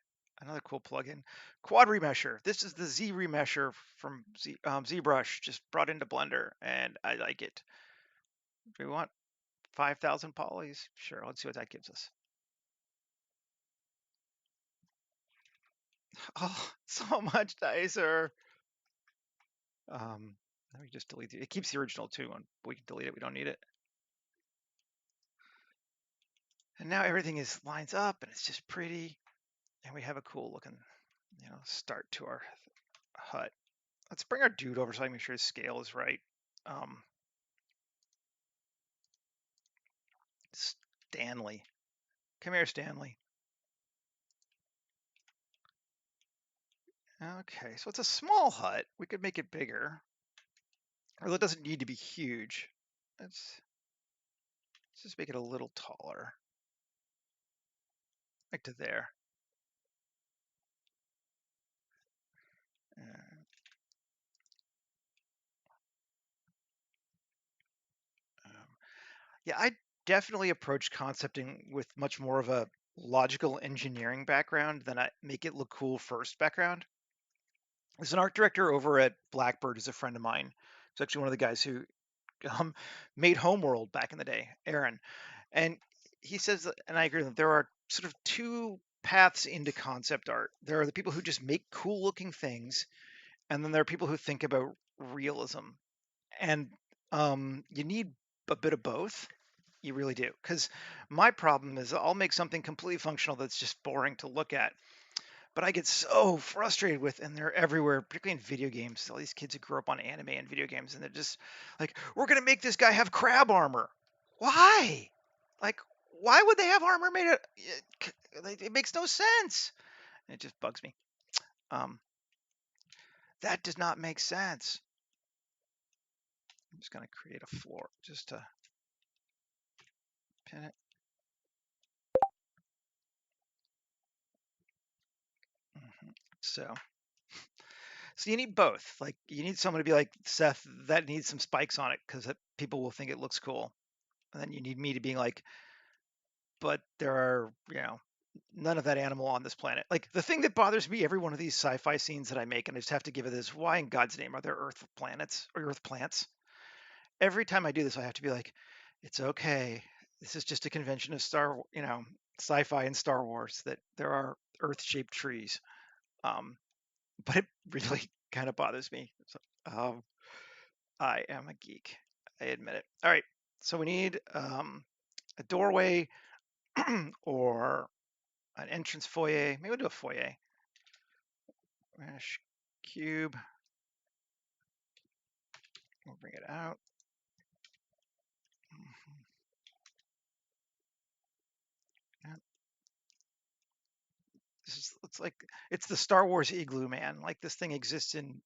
another cool plugin, Quad Remesher. This is the Z Remesher from ZBrush, just brought into Blender, and I like it. Do we want 5,000 polys? Sure, let's see what that gives us. Oh, so much nicer. Let me just delete it. It keeps the original too, and we can delete it. We don't need it. And now everything is lines up, and it's just pretty. And we have a cool looking, start to our hut. Let's bring our dude over so I can make sure his scale is right. Um, Stanley, come here, Stanley. Okay, so it's a small hut. We could make it bigger. Although it doesn't need to be huge. Let's just make it a little taller. Like to there. Uh, um, yeah, I definitely approach concepting with much more of a logical engineering background than I make it look cool first background. There's an art director over at Blackbird who's a friend of mine. He's actually one of the guys who um, made Homeworld back in the day, Aaron. And he says, and I agree with him, there are sort of two paths into concept art. There are the people who just make cool looking things, and then there are people who think about realism. And you need a bit of both. You really do. Because my problem is I'll make something completely functional that's just boring to look at. But I get so frustrated with, and they're everywhere, particularly in video games. All these kids who grew up on anime and video games, and they're just like, we're going to make this guy have crab armor. Why? Like, why would they have armor made of? It makes no sense. It just bugs me. Um, that does not make sense. I'm just going to create a floor just to pin it. Mhm. So you need both. Like you need someone to be like Seth that needs some spikes on it because people will think it looks cool, and then you need me to be like, but there are none of that animal on this planet. Like the thing that bothers me every one of these sci-fi scenes that I make, and I just have to give it this: why in God's name are there Earth planets or Earth plants? Every time I do this, I have to be like, it's okay. This is just a convention of sci-fi and Star Wars that there are Earth-shaped trees. Um, but it really kind of bothers me. So, I am a geek. I admit it. All right. So we need a doorway or an entrance foyer. Maybe we'll do a foyer. Mesh cube. We'll bring it out. And it's the Star Wars igloo, man. Like this thing exists in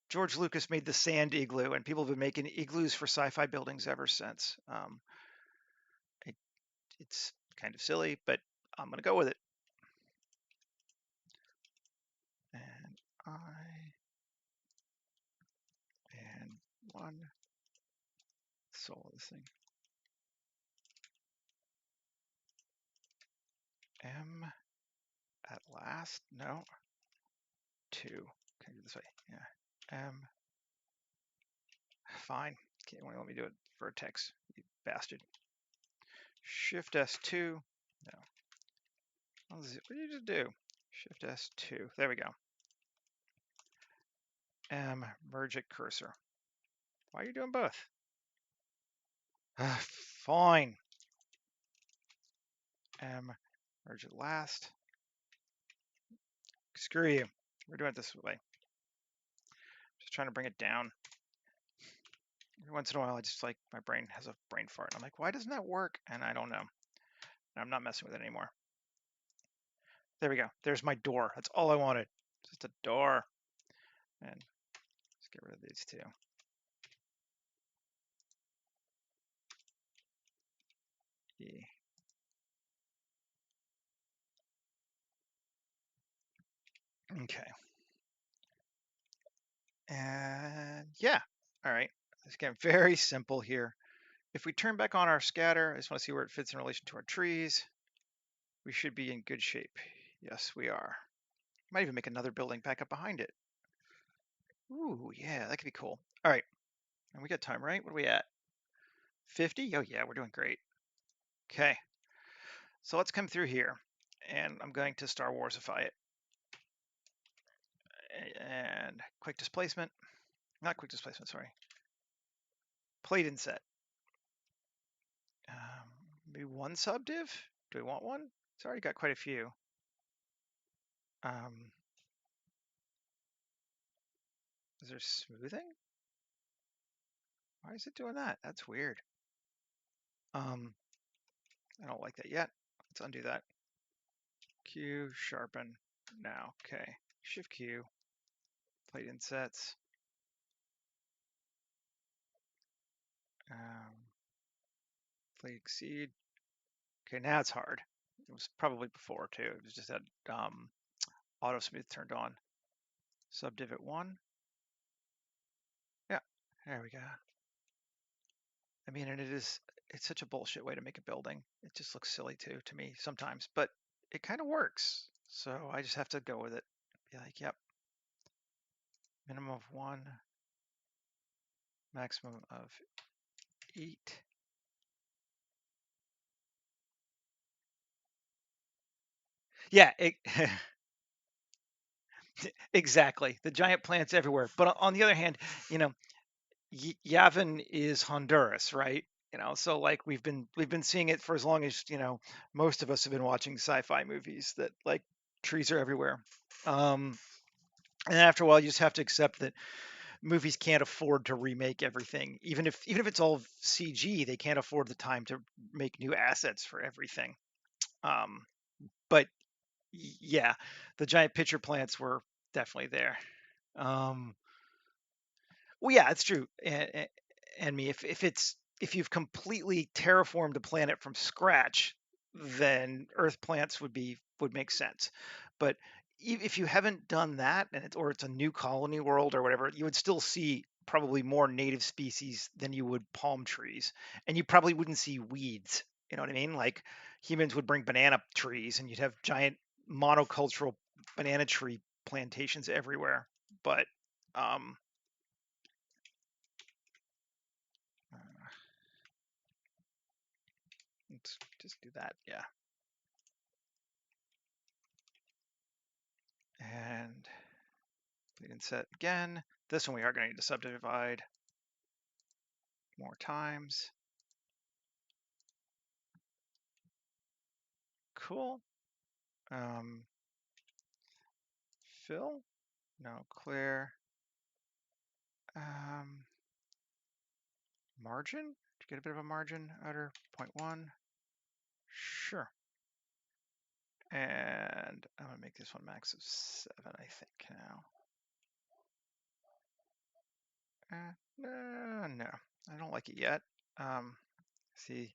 George Lucas made the sand igloo, and people have been making igloos for sci-fi buildings ever since. It, it's kind of silly, but I'm gonna go with it. And one soul this thing. M at last. No. 2. Can I do it this way? Yeah. M. Fine. Can't let me do it vertex, you bastard. Shift S2. No. What did you just do? Shift S2. There we go. M. Merge it cursor. Why are you doing both? Fine. M. Merge it last. Screw you. We're doing it this way. Just trying to bring it down. Every once in a while, I just like my brain has a brain fart. I'm like, why doesn't that work? And I don't know. And I'm not messing with it anymore. There we go. There's my door. That's all I wanted. Just a door. And let's get rid of these two. Yeah. Okay. And yeah. All right. Let's get very simple here. If we turn back on our scatter, I just want to see where it fits in relation to our trees. We should be in good shape Yes, we are. Might even make another building back up behind it. Ooh, yeah, that could be cool. All right, and we got time, right? What are we at? 50? Oh yeah, we're doing great. Okay, so let's come through here, and I'm going to Star Warsify it. And quick displacement, not quick displacement, sorry. Plate inset. Maybe one subdiv? Do we want one? It's already got quite a few. Is there smoothing? Why is it doing that? That's weird. I don't like that yet. Let's undo that. Q, sharpen. Now, okay. Shift Q, plate insets. Plate exceed. Okay, now it's hard. It was probably before too. It was just that auto smooth turned on. Subdivot 1. Yeah, there we go. I mean, and it's such a bullshit way to make a building. It just looks silly too to me sometimes, but it kind of works. So I just have to go with it. Be like, yep, minimum of 1, maximum of 8. Yeah, exactly. The giant plants everywhere. But on the other hand, you know, Yavin is Honduras, right? So like we've been seeing it for as long as most of us have been watching sci-fi movies that like trees are everywhere. Um, and after a while, you just have to accept that movies can't afford to remake everything, even if it's all CG. They can't afford the time to make new assets for everything. Um, but yeah, the giant pitcher plants were definitely there. Um, Well, yeah, it's true. And me, if you've completely terraformed a planet from scratch, then Earth plants would make sense. But if you haven't done that, and it's a new colony world or whatever, you would still see probably more native species than you would palm trees, and you probably wouldn't see weeds. You know what I mean? Like humans would bring banana trees, and you'd have giant monocultural banana tree plantations everywhere. But um, let's just do that, yeah. And we can set again. This one we are going to need to subdivide more times. Cool. Fill? No, clear. Margin? To get a bit of a margin, utter 0.1. Sure. And I'm going to make this one max of 7, I think, now. No, I don't like it yet. See,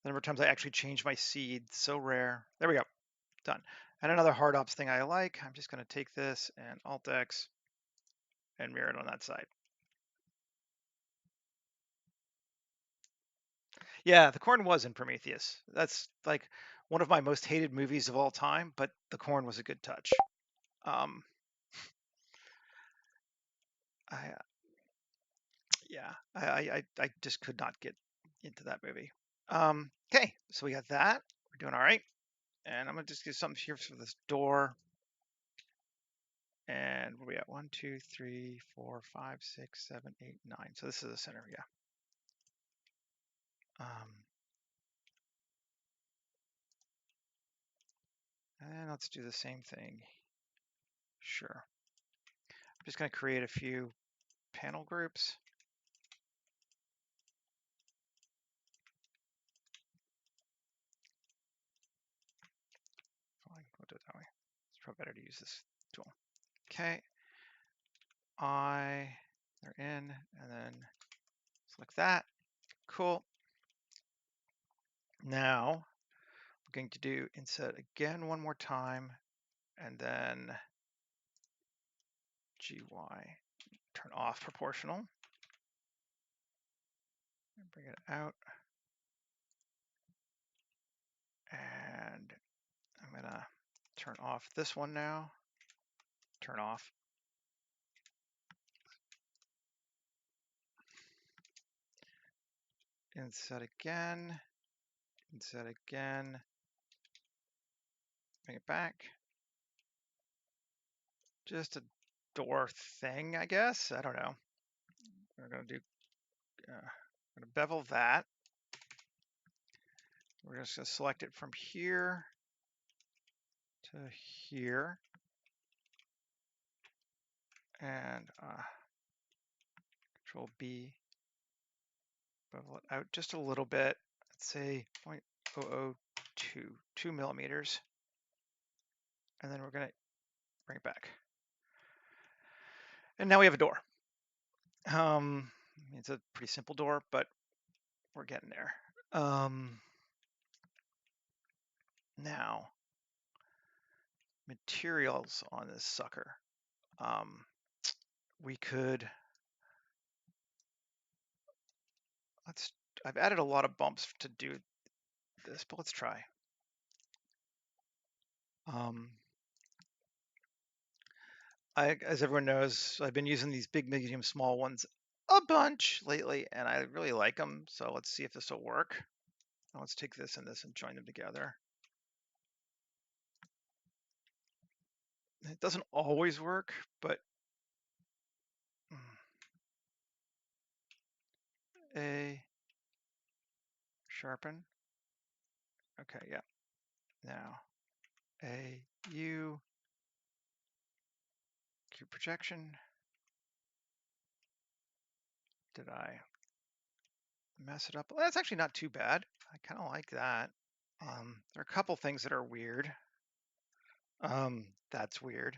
the number of times I actually change my seed, so rare. There we go, done. And another hard ops thing I like, I'm just going to take this and Alt X and mirror it on that side. Yeah, the corn was in Prometheus. That's like one of my most hated movies of all time, but the corn was a good touch. Um, I yeah, I just could not get into that movie. Okay, so we got that. We're doing all right. And I'm gonna just do something here for this door. And where we at? 1, 2, 3, 4, 5, 6, 7, 8, 9. So this is the center, yeah. And let's do the same thing. Sure. I'm just gonna create a few panel groups. Fine, we'll do it that way. It's probably better to use this tool. Okay. They're in, and then select that. Cool. Now we're going to do inset again one more time, and then GY, turn off proportional, and bring it out. And I'm gonna turn off this one now. Turn off. Inset again. Inset again. Bring it back. Just a door thing, I guess. I don't know. We're going to do, we're going to bevel that. We're just going to select it from here to here. And Control B, bevel it out just a little bit. Let's say 0.002, 2 millimeters. And then we're going to bring it back. And now we have a door. It's a pretty simple door, but we're getting there. Now, materials on this sucker. We could, I've added a lot of bumps to do this, but let's try. As everyone knows, I've been using these big, medium, small ones a bunch lately, and I really like them. So let's see if this will work. Now let's take this and this and join them together. It doesn't always work, but A, sharpen. Okay, yeah. Now, A, U, Q projection. Did I mess it up? Well, that's actually not too bad. I kind of like that. There are a couple things that are weird. That's weird.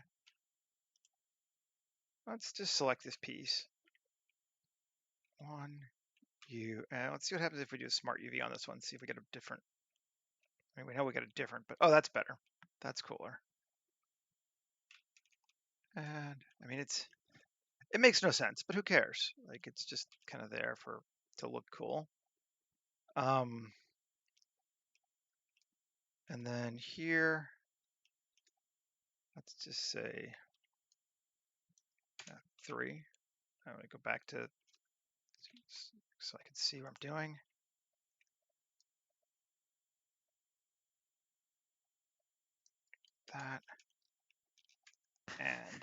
Let's just select this piece. 1, U, and let's see what happens if we do a smart UV on this one. See if we get a different. I mean, we know we get a different, but oh, that's better. That's cooler. And I mean, it makes no sense, but who cares? Like, it's just kind of there to look cool. And then here, let's just say 3. I'm going to go back to so I can see what I'm doing. That and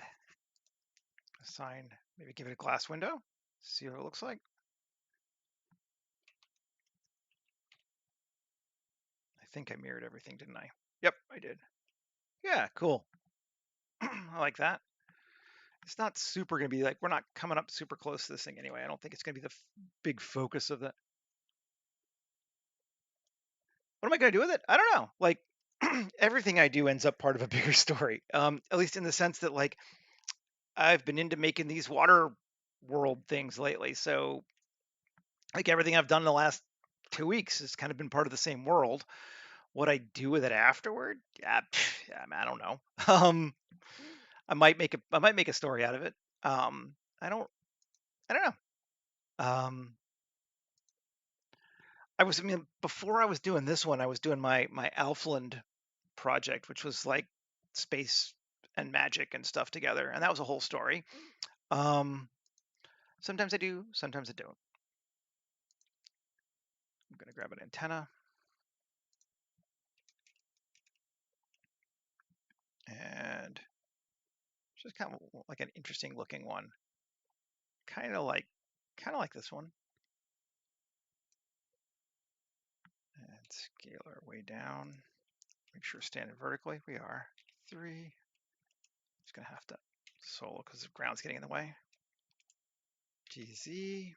assign, maybe give it a glass window, see what it looks like. I think I mirrored everything, didn't I? Yep, I did. Yeah, cool. I like that. It's not super going to be like, we're not coming up super close to this thing anyway. I don't think it's going to be the big focus of that. What am I going to do with it? I don't know. Like, everything I do ends up part of a bigger story. At least in the sense that, like, I've been into making these water world things lately. So, like, everything I've done in the last 2 weeks has kind of been part of the same world. What I do with it afterward, yeah, I don't know. I might make a story out of it. I don't know. I mean, before I was doing this one, I was doing my Alfland project, which was like space and magic and stuff together, and that was a whole story. Sometimes I do, sometimes I don't. I'm gonna grab an antenna. And just kind of like an interesting looking one. Kind of like this one. And scale our way down. Make sure we're standing vertically. We are. 3. Just gonna have to solo because the ground's getting in the way. GZ.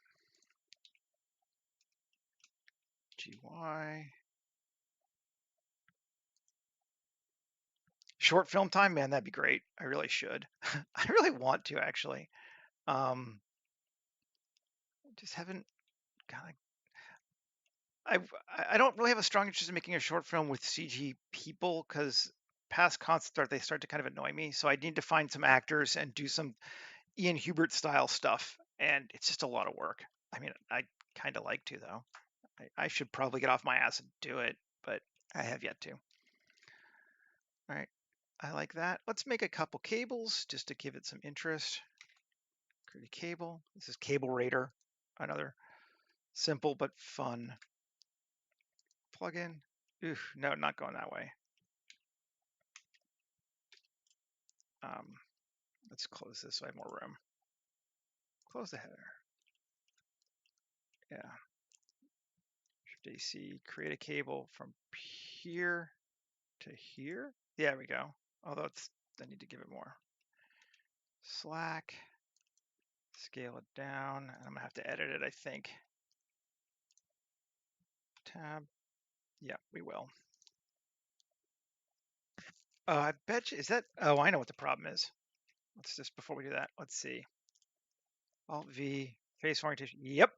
GY. Short film time, man, that'd be great. I really should. I really want to actually. Just haven't kind of. I don't really have a strong interest in making a short film with CG people because past concept art they start to kind of annoy me. So I need to find some actors and do some Ian Hubert style stuff, and it's just a lot of work. I mean, I kind of like to though. I should probably get off my ass and do it, but I have yet to. All right. I like that. Let's make a couple cables just to give it some interest. Create a cable. This is Cable Raider, another simple but fun plugin. Oof, no, not going that way. Let's close this so I have more room. Close the header. Yeah. Shift AC, create a cable from here to here. Yeah, there we go. Although I need to give it more. Slack. Scale it down. I'm gonna have to edit it, I think. Tab. Yeah, we will. I bet you, is that, oh, I know what the problem is. Let's just, before we do that, let's see. Alt V, face orientation. Yep.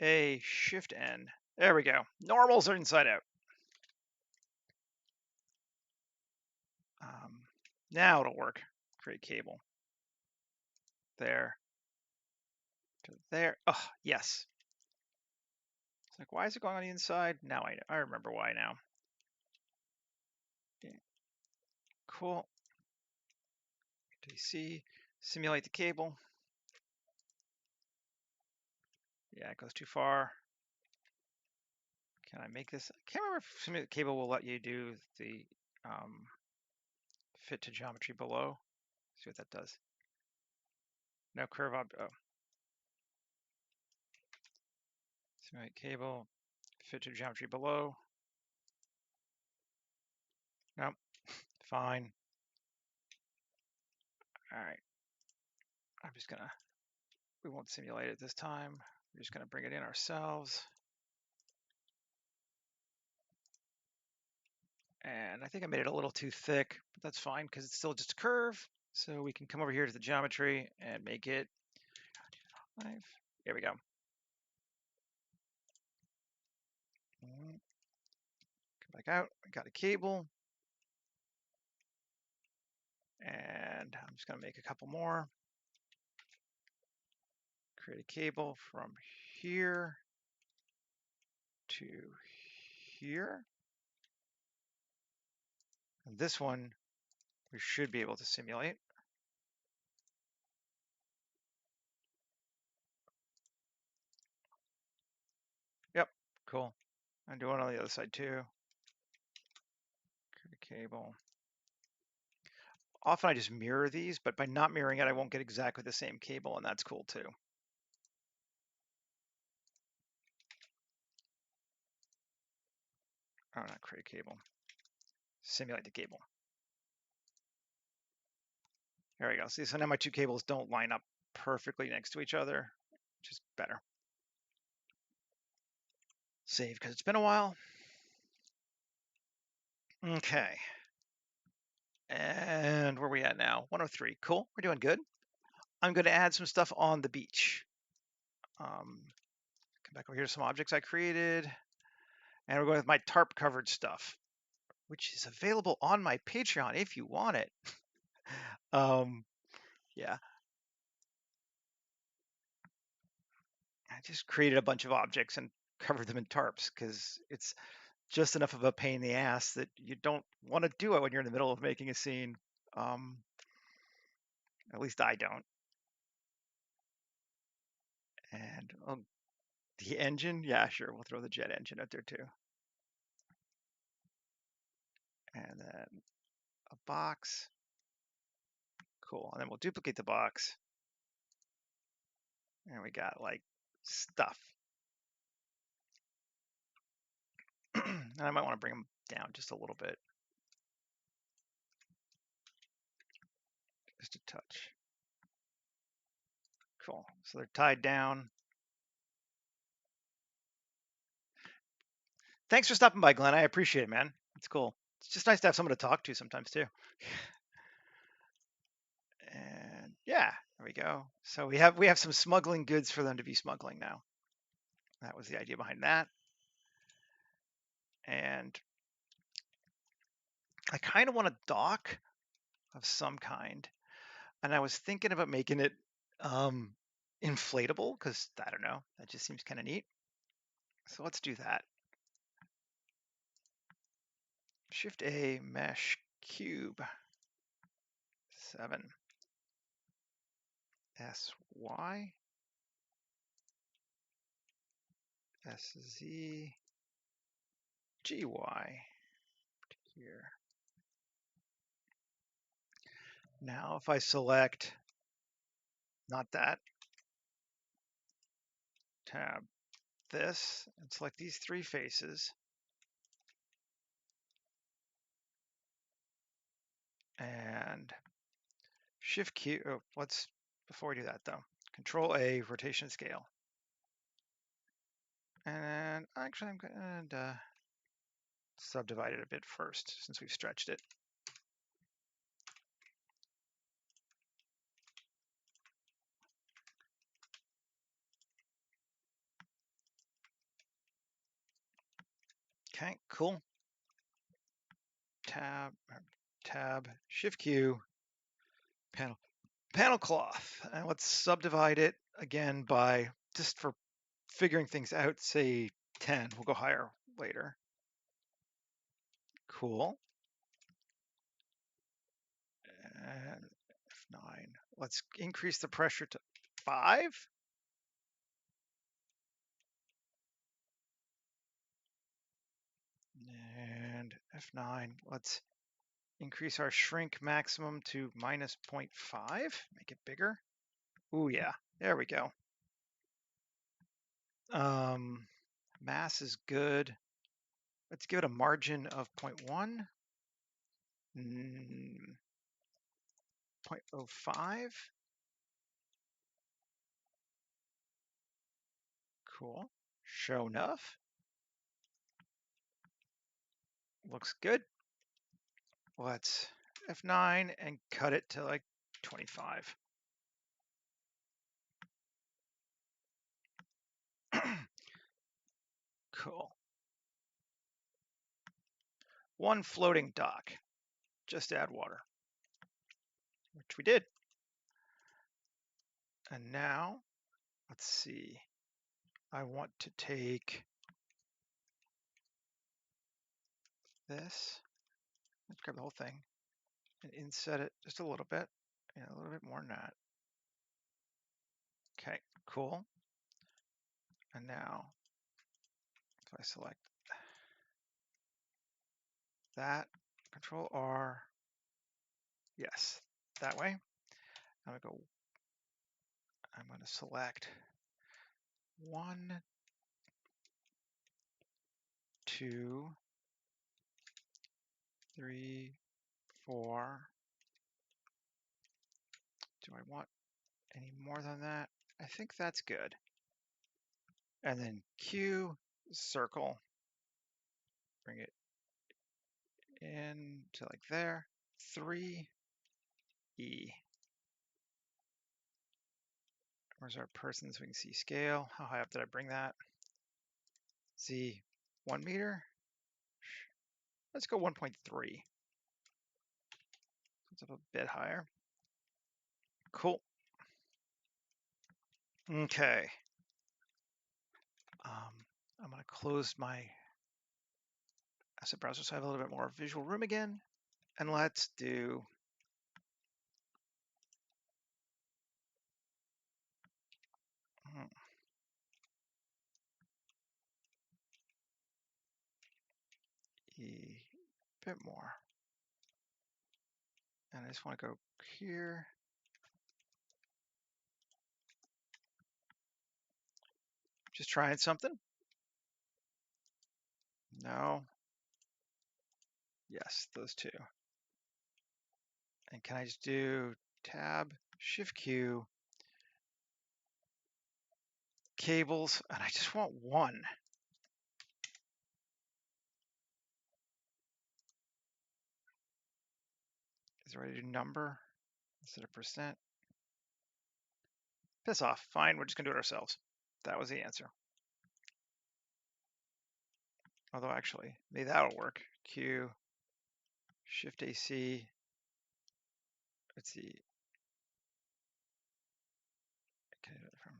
A, Shift N. There we go. Normals are inside out. Now it'll work. Create cable. There. To there. Oh, yes. It's like, why is it going on the inside? Now I remember why now. Okay. Cool. DC. Simulate the cable. Yeah, it goes too far. Can I make this? I can't remember if simulate the cable will let you do the fit to geometry below. See what that does. No curve object. Oh. Simulate cable. Fit to geometry below. Nope. Fine. All right. I'm just gonna, we won't simulate it this time. We're just gonna bring it in ourselves. And I think I made it a little too thick, but that's fine because it's still just a curve. So we can come over here to the geometry and make it 5. There we go. Come back out. I got a cable. And I'm just going to make a couple more. Create a cable from here to here. And this one we should be able to simulate. Yep, cool. I'm doing it on the other side too. Create a cable. Often I just mirror these, but by not mirroring it, I won't get exactly the same cable, and that's cool too. Oh, not create a cable. Simulate the cable. There we go. See, so now my two cables don't line up perfectly next to each other, which is better. Save because it's been a while. Okay. And where are we at now? 103. Cool. We're doing good. I'm going to add some stuff on the beach. Come back over here to some objects I created. And we're going with my tarp covered stuff, which is available on my Patreon if you want it. Yeah. I just created a bunch of objects and covered them in tarps because it's just enough of a pain in the ass that you don't want to do it when you're in the middle of making a scene. At least I don't. And the engine, yeah, sure, we'll throw the jet engine out there too. And then a box. Cool. And then we'll duplicate the box. And we got like stuff. And I might want to bring them down just a little bit. Just a touch. Cool. So they're tied down. Thanks for stopping by, Glenn. I appreciate it, man. It's cool. It's just nice to have someone to talk to sometimes too. And yeah, there we go. So we have some smuggling goods for them to be smuggling now. That was the idea behind that. And I kind of want a dock of some kind. And I was thinking about making it inflatable because I don't know, that just seems kind of neat. So let's do that. Shift A, mesh, cube. 7. SY. SZ. GY. Here. Now if I select, not that, tab this, and select these 3 faces, and Shift Q, oh, let's, before we do that though, Control A, rotation scale. And actually I'm going to subdivide it a bit first since we've stretched it. Okay, cool. Tab, Shift Q, panel cloth. And let's subdivide it again by, just for figuring things out, say 10. We'll go higher later. Cool. And F9. Let's increase the pressure to 5. And F9. Let's increase our shrink maximum to minus 0.5. Make it bigger. Ooh, yeah. There we go. Mass is good. Let's give it a margin of 0.1. 0.05. Cool. Show enough. Looks good. Let's F9 and cut it to like 25. Cool. 1 floating dock. Just add water, which we did. And now, let's see. I want to take this. Let's grab the whole thing and inset it just a little bit. Yeah, a little bit more than that. Okay, cool. And now, if I select that, Control R, yes, that way. I'm going to select 1, 2, 3, 4. Do I want any more than that? I think that's good. And then Q, circle, bring it in to like there, 3, E. Where's our person so we can see scale? How high up did I bring that? Z, 1 meter. Let's go 1.3. It's up a bit higher. Cool. Okay. I'm going to close my asset browser so I have a little bit more visual room again. And let's do a bit more. And I just want to go here. Just trying something. No. Yes, those 2. And can I just do Tab, Shift Q, cables, and I just want 1. Is it ready to number instead of percent? Piss off. Fine, we're just gonna do it ourselves. That was the answer. Although actually, maybe that'll work. Q, Shift AC. Let's see. Okay, from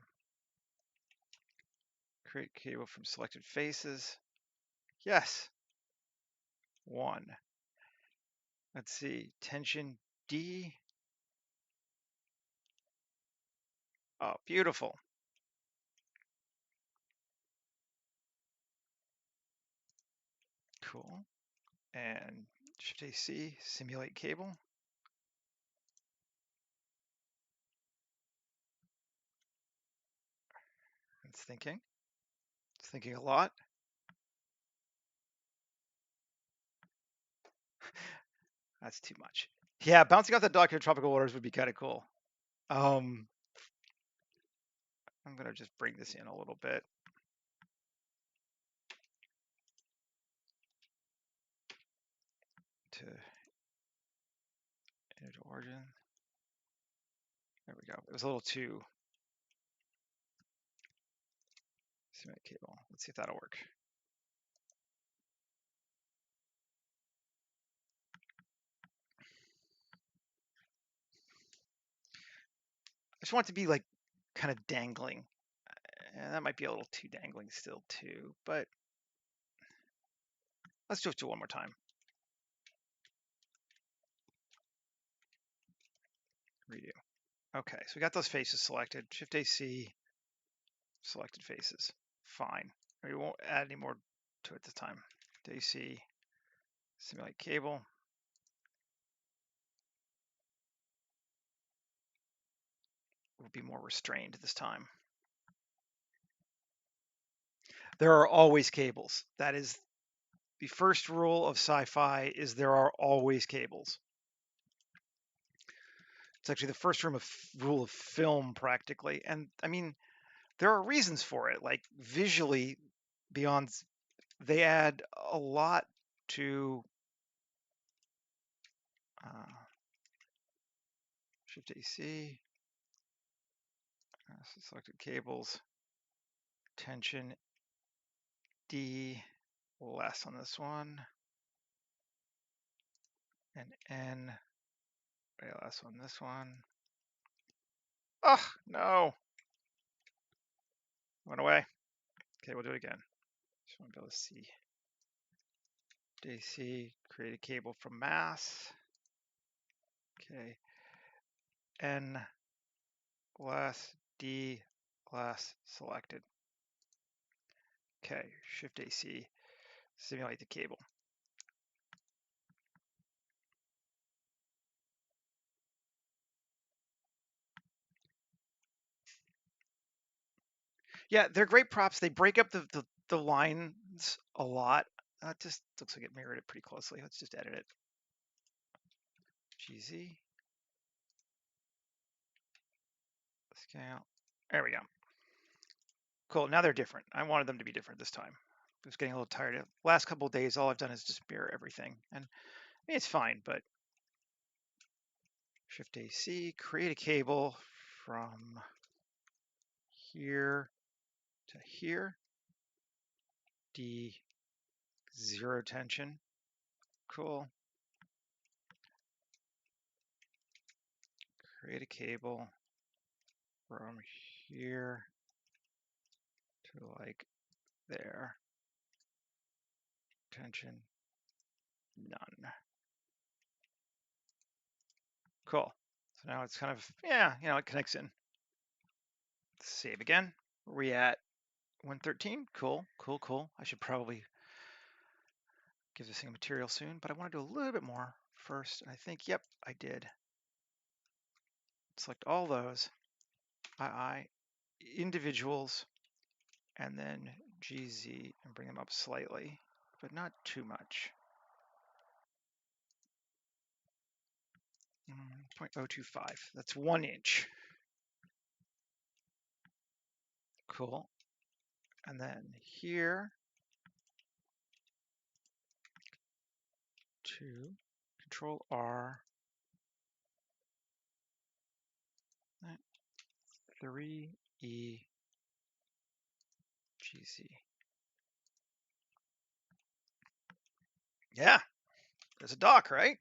create cable from selected faces. Yes. 1. Let's see, tension D. Oh, beautiful. Cool. And Shift AC, simulate cable. It's thinking. It's thinking a lot. That's too much. Yeah, bouncing off the dock in tropical waters would be kind of cool. I'm gonna just bring this in a little bit. To image origin. There we go. It was a little too simulate cable. Let's see if that'll work. I just want it to be like kind of dangling. And that might be a little too dangling still too, but let's just do it one more time. Redo. Okay, so we got those faces selected. Shift AC, selected faces. Fine. We won't add any more to it this time. AC, simulate cable. We'll be more restrained this time. There are always cables. That is the first rule of sci-fi, is there are always cables. It's actually the first rule of film practically. And I mean, there are reasons for it. Like visually, beyond, they add a lot to Shift AC, selected cables, tension D, less on this one, and N, way less on this one. Oh, no. Went away. Okay, we'll do it again. Just want to be able to see. DC, create a cable from mass. Okay. N less, D less, selected. Okay, Shift AC, simulate the cable. Yeah, they're great props. They break up the lines a lot. That just looks like it mirrored it pretty closely. Let's just edit it. GZ. Scale. There we go. Cool. Now they're different. I wanted them to be different this time. I was getting a little tired. Last couple of days, all I've done is just mirror everything. And I mean, it's fine, but Shift AC, create a cable from here to here. D, zero tension. Cool. Create a cable from here to like there. Tension, none. Cool. So now it's kind of, yeah, it connects in. Save again. Where we at? 113. Cool, cool, cool. I should probably give this thing a material soon, but I want to do a little bit more first. I think, yep, I did. Select all those. II, individuals, and then GZ, and bring them up slightly, but not too much. 0.025. That's 1 inch. Cool. And then here to Control R, 3E GZ. Yeah, there's a dock, right?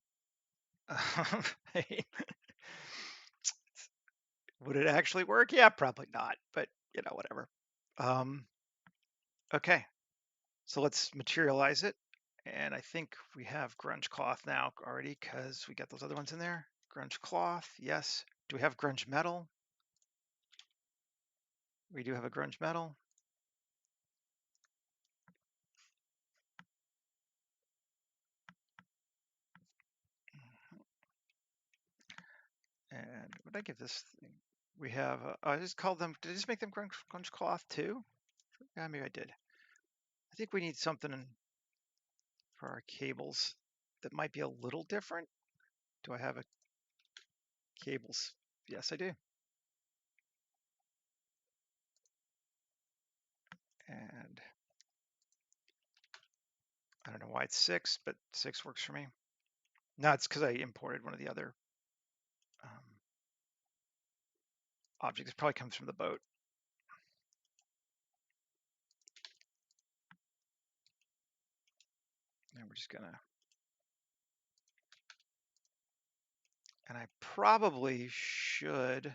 Would it actually work? Yeah, probably not, but whatever. Okay, so let's materialize it. And I think we have grunge cloth now already because we got those other ones in there. Grunge cloth, yes. Do we have grunge metal? We do have a grunge metal. And what did I give this thing? We have, I just called them, did I just make them grunge cloth too? Yeah, maybe I did. I think we need something for our cables that might be a little different. Do I have a cables? Yes, I do. And I don't know why it's 6, but 6 works for me. No, it's because I imported one of the other objects. It probably comes from the boat. And we're just gonna, and I probably should,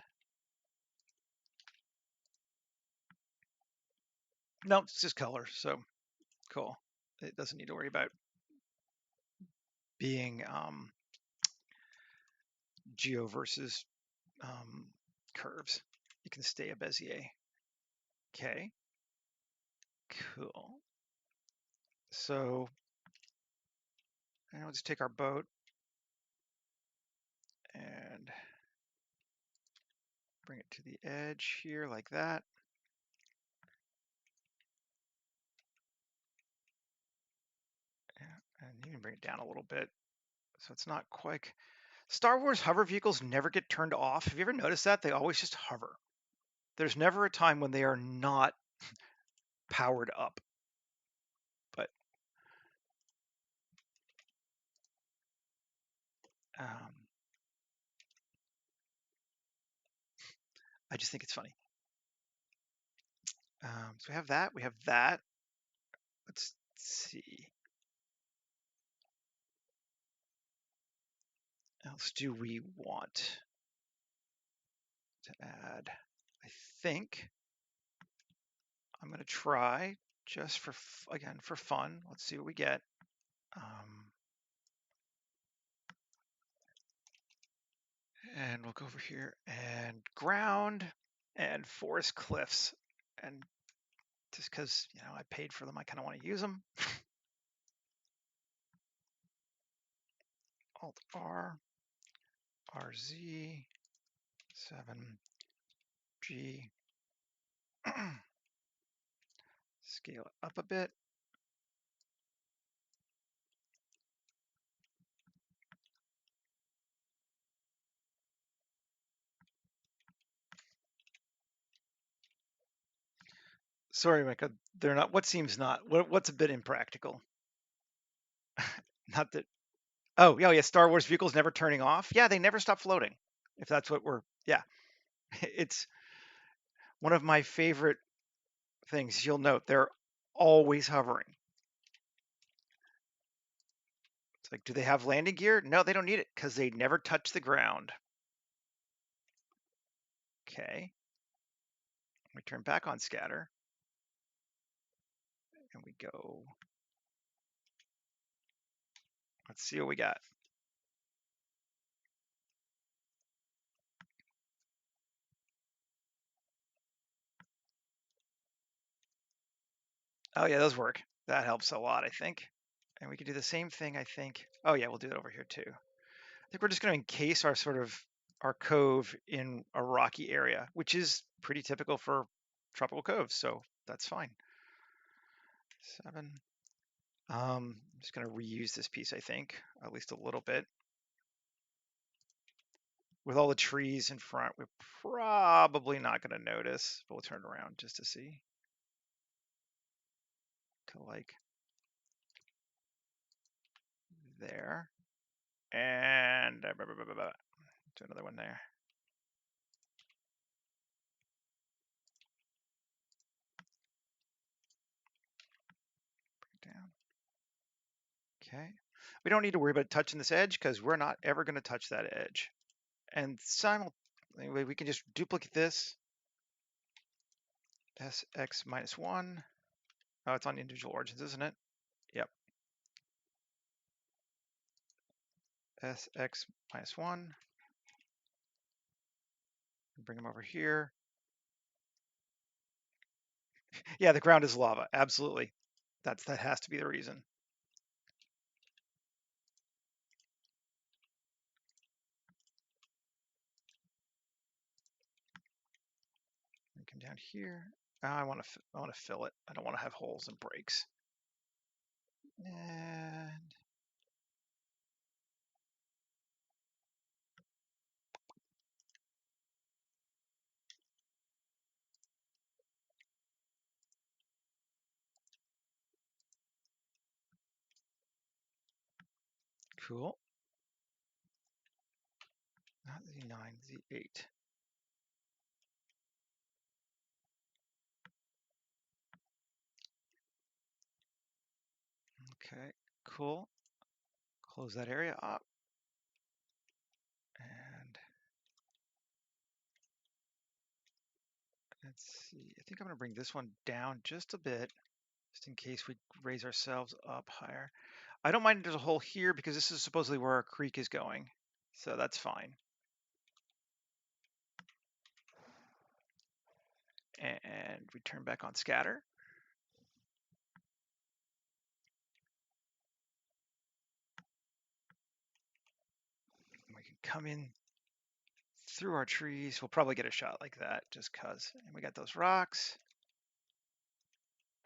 no, it's just color, so cool. It doesn't need to worry about being geo versus curves. You can stay a Bezier. Okay, cool. So, and we'll just take our boat and bring it to the edge here like that. And you can bring it down a little bit so it's not quite. Star Wars hover vehicles never get turned off. Have you ever noticed that? They always just hover. There's never a time when they are not powered up. But I just think it's funny. So we have that. We have that. Let's see. What else do we want to add? I think I'm going to try just for, again, for fun. Let's see what we get. And we'll go over here and ground and forest cliffs. And just because, you know, I paid for them, I kind of want to use them. Alt R, RZ, 7G. Scale it up a bit. Sorry, Micah, they're not, what seems not, what's a bit impractical? Not that, oh, yeah, Star Wars vehicles never turning off. Yeah, they never stop floating. If that's what we're, yeah. It's one of my favorite things. You'll note they're always hovering. It's like, do they have landing gear? No, they don't need it because they never touch the ground. Okay. We turn back on scatter. And we go. Let's see what we got. Oh, yeah, those work. That helps a lot, I think. And we can do the same thing, I think. Oh, yeah, we'll do it over here too. I think we're just going to encase our sort of our cove in a rocky area, which is pretty typical for tropical coves, so that's fine. 7. I'm just going to reuse this piece, I think, at least a little bit. With all the trees in front, we're probably not going to notice, but we'll turn around just to see. To like there. And do another one there. Bring it down. Okay. We don't need to worry about touching this edge because we're not ever going to touch that edge. And simultaneously, we can just duplicate this. SX -1. Oh, it's on individual origins, isn't it? Yep. SX minus 1. Bring them over here. Yeah, the ground is lava. Absolutely. That has to be the reason. Come down here. I want to fill it. I don't want to have holes and breaks. And cool. Not Z9, Z8. Okay, cool. Close that area up. And let's see. I think I'm going to bring this one down just a bit, just in case we raise ourselves up higher. I don't mind there's a hole here because this is supposedly where our creek is going. So that's fine. And we turn back on scatter. We can come in through our trees. We'll probably get a shot like that just cause. And we got those rocks.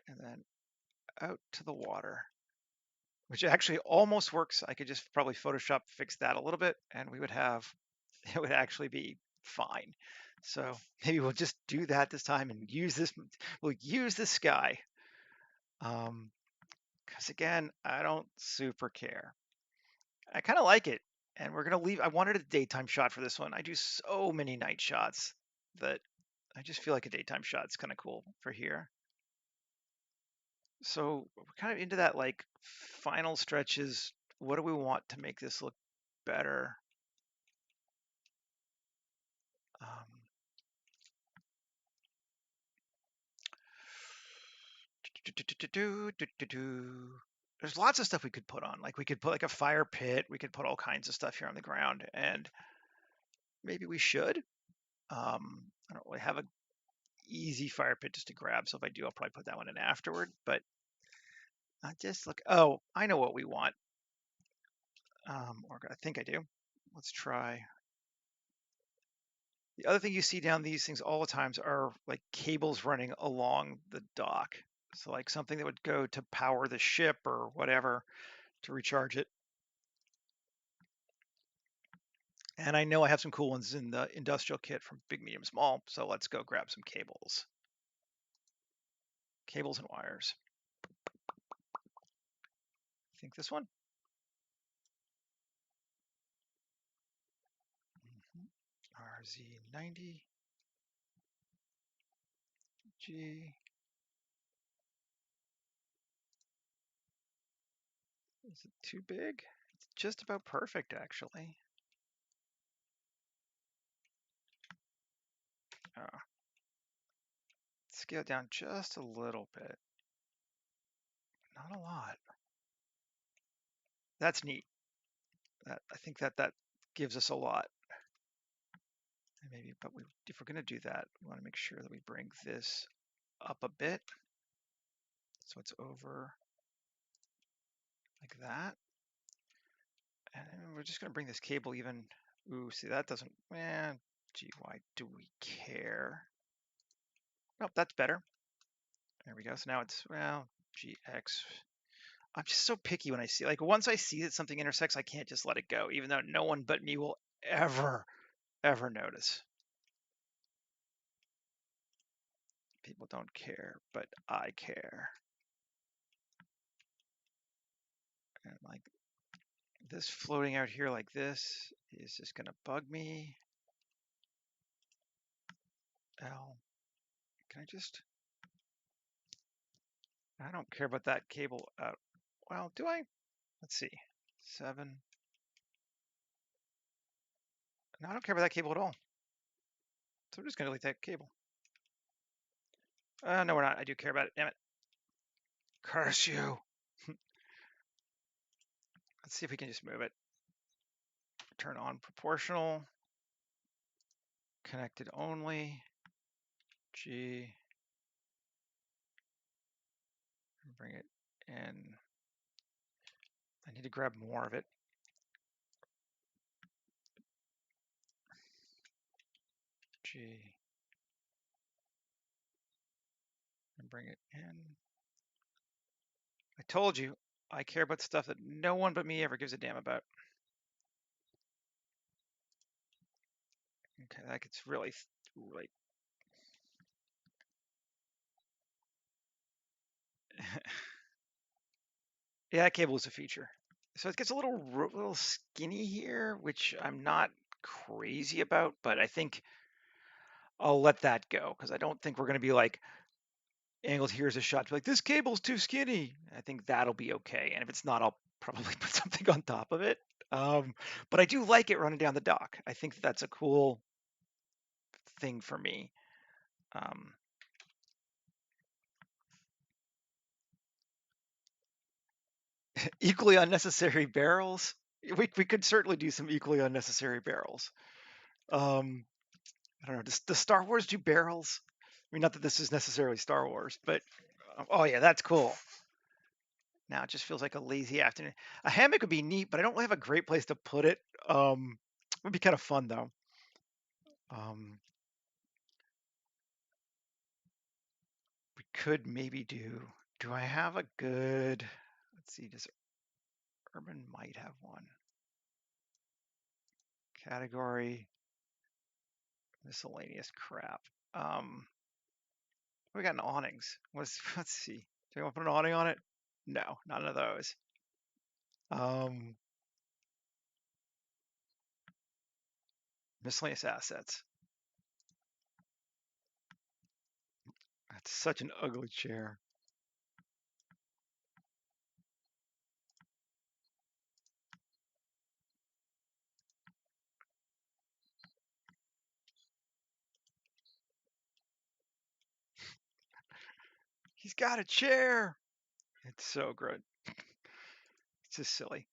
And then out to the water, which actually almost works. I could just probably Photoshop fix that a little bit and we would have, it would actually be fine. So maybe we'll just do that this time and use this, we'll use the sky. Because again, I don't super care. I kind of like it. And we're going to leave. I wanted a daytime shot for this one. I do so many night shots that I just feel like a daytime shot is kind of cool for here. So we're kind of into that like final stretches. What do we want to make this look better? Um, there's lots of stuff we could put on. Like we could put like a fire pit. We could put all kinds of stuff here on the ground, and maybe we should. I don't really have a easy fire pit just to grab. So if I do, I'll probably put that one in afterward. But I just look. Oh, I know what we want. Or I think I do. Let's try. The other thing you see down these things all the times are like cables running along the dock. So like something that would go to power the ship or whatever to recharge it. And I know I have some cool ones in the industrial kit from Big Medium Small. So let's go grab some cables. Cables and wires. I think this one. RZ90. G. Is it too big? It's just about perfect, actually. Scale it down just a little bit. Not a lot. That's neat. I think that gives us a lot. And maybe, but if we're going to do that, we want to make sure that we bring this up a bit. So it's over like that. And we're just going to bring this cable even. Ooh, see, that doesn't, gee, why do we care? Nope, that's better. There we go. So now it's, well, GX. I'm just so picky when I see, like, once I see that something intersects, I can't just let it go, even though no one but me will ever notice. People don't care, but I care. And like this floating out here like this is just gonna bug me. L, can I just, I don't care about that cable out. Well, do I? Let's see, 7. No, I don't care about that cable at all. So I'm just gonna delete that cable. No, we're not. I do care about it. Damn it. Curse you. Let's see if we can just move it. turn on proportional, connected only, G, and bring it in. I need to grab more of it. G, and bring it in. I told you, I care about stuff that no one but me ever gives a damn about. Okay, that gets really. Yeah, that cable is a feature. So it gets a little skinny here, which I'm not crazy about, but I think I'll let that go because I don't think we're going to be like angled here's a shot to be like this cable's too skinny. I think that'll be okay, and if it's not, I'll probably put something on top of it. But I do like it running down the dock. I think that's a cool thing for me. Um, Equally unnecessary barrels. We could certainly do some equally unnecessary barrels. Um, I don't know. Does Star Wars do barrels? I mean, not that this is necessarily Star Wars, but oh yeah, that's cool. Now it just feels like a lazy afternoon. A hammock would be neat, but I don't have a great place to put it. It would be kind of fun though. Um, we could maybe do. Do I have a good? Let's see. Does Urban might have one category? Miscellaneous crap. We got an awnings. Let's see. Do you want to put an awning on it? No, none of those. Um, Miscellaneous assets. That's such an ugly chair. He's got a chair. It's so good. It's just silly.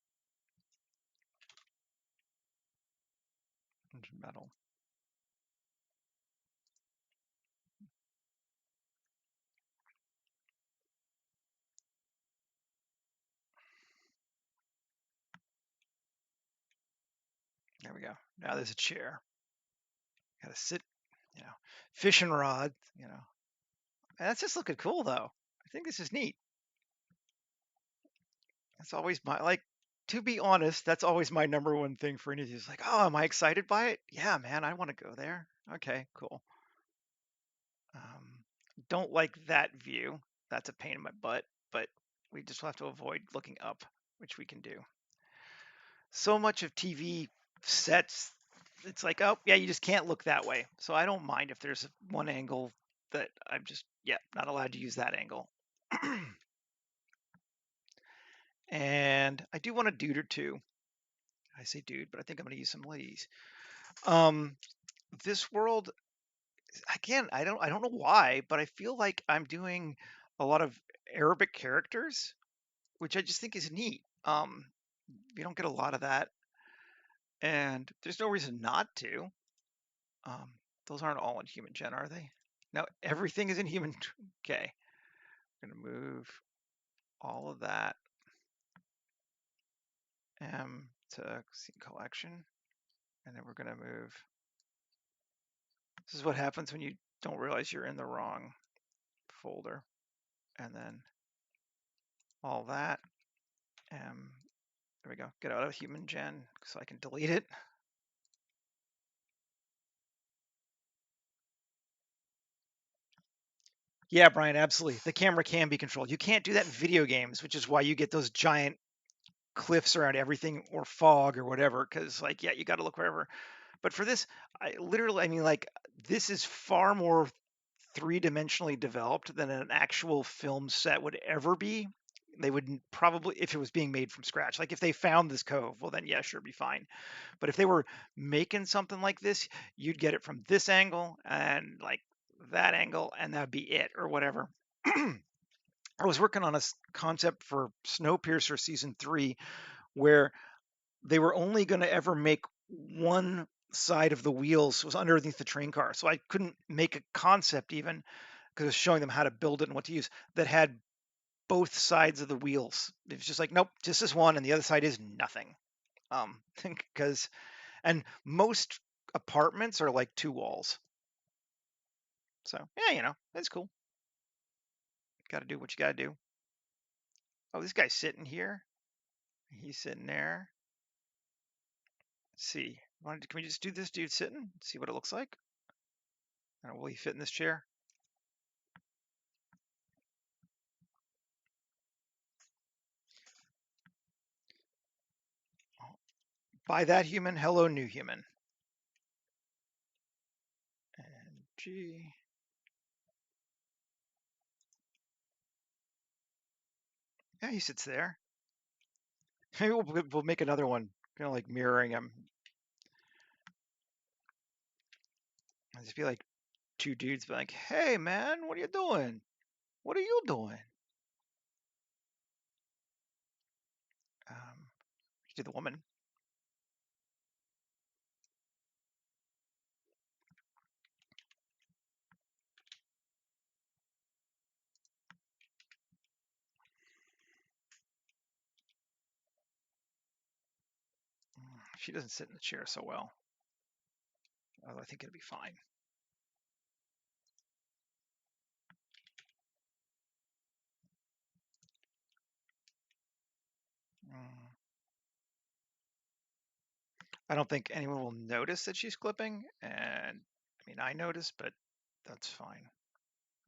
It's metal. There we go. Now there's a chair. Got to sit, you know, fishing rod, you know. And that's just looking cool though. I think this is neat. That's always my like. To be honest, that's always my number one thing for anything. It's like, oh, am I excited by it? Yeah, man, I want to go there. Okay, cool. Um, don't like that view. That's a pain in my butt, but we just have to avoid looking up, which we can do. So much of TV sets, it's like, oh, yeah, you just can't look that way. So I don't mind if there's one angle that I'm just, yeah, not allowed to use that angle. And I do want a dude or two. I say dude, but I think I'm going to use some ladies. Um, this world, again, I don't know why, but I feel like I'm doing a lot of Arabic characters, which I just think is neat. You don't get a lot of that, and there's no reason not to. Um, those aren't all in human gen, are they? No, everything is in human. Okay, I'm gonna move all of that to scene collection, and then we're gonna move. This is what happens when you don't realize you're in the wrong folder, and then all that. There we go. Get out of human gen so I can delete it. Yeah, Brian, absolutely. The camera can be controlled. You can't do that in video games, which is why you get those giant cliffs around everything or fog or whatever. Because, like, yeah, you got to look wherever. But for this, I mean, like, this is far more three-dimensionally developed than an actual film set would ever be. They would probably, if it was being made from scratch, like if they found this cove, well, then yeah, sure, be fine. But if they were making something like this, you'd get it from this angle and like that angle, and that'd be it or whatever. I was working on a concept for Snowpiercer season 3 where they were only going to ever make one side of the wheels was underneath the train car, so I couldn't make a concept even because it was showing them how to build it and what to use that had both sides of the wheels. It was just like, nope, just this one, and the other side is nothing. Because and most apartments are like two walls. So yeah, it's cool. Got to do what you got to do. Oh, this guy's sitting here. He's sitting there. Let's see. Can we just do this dude sitting? See what it looks like? Will he fit in this chair? By that human, hello new human. And G. Yeah, he sits there. Maybe we'll make another one, kind of like mirroring him. I'll just be like two dudes, be like, "Hey man, what are you doing? What are you doing?" Um, do the woman. She doesn't sit in the chair so well. Although I think it'll be fine. Mm. I don't think anyone will notice that she's clipping, and I mean I notice, but that's fine.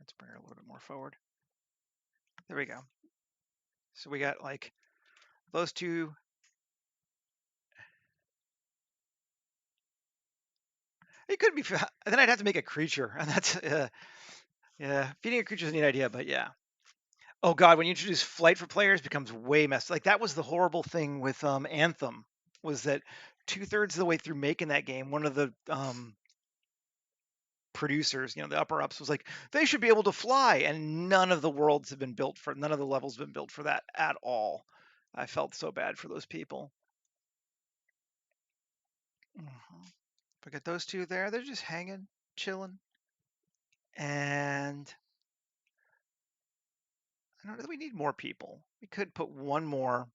Let's bring her a little bit more forward. There we go. So we got like those two. It could be. Then I'd have to make a creature, and that's yeah. Feeding a creature is a neat idea, but yeah. Oh God, when you introduce flight for players, it becomes way messed. Like that was the horrible thing with Anthem, was that 2/3 of the way through making that game, one of the producers, the upper ups, was like, they should be able to fly, and none of the worlds have been built for, none of the levels have been built for that at all. I felt so bad for those people. Look at those two there; they're just hanging, chilling, and I don't know that we need more people. We could put one more,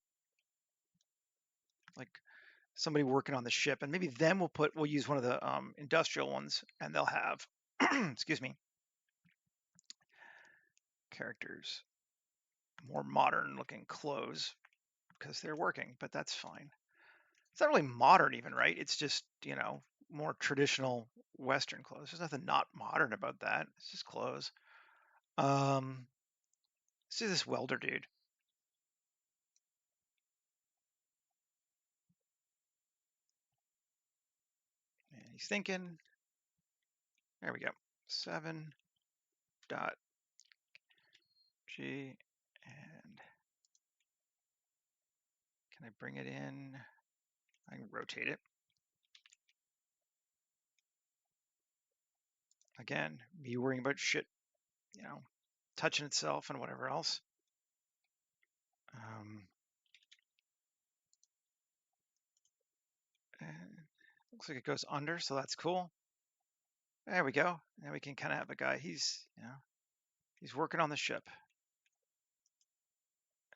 like somebody working on the ship, and maybe then we'll use one of the industrial ones, and they'll have excuse me, characters, more modern looking clothes because they're working, but that's fine. It's not really modern even, right? It's just, more traditional Western clothes. There's nothing not modern about that. It's just clothes. Um, see this welder dude. And he's thinking, there we go. 7 dot G, and can I bring it in? I can rotate it. Again, me worrying about shit, touching itself and whatever else. And looks like it goes under, so that's cool. There we go. Now we can kind of have a guy. He's working on the ship.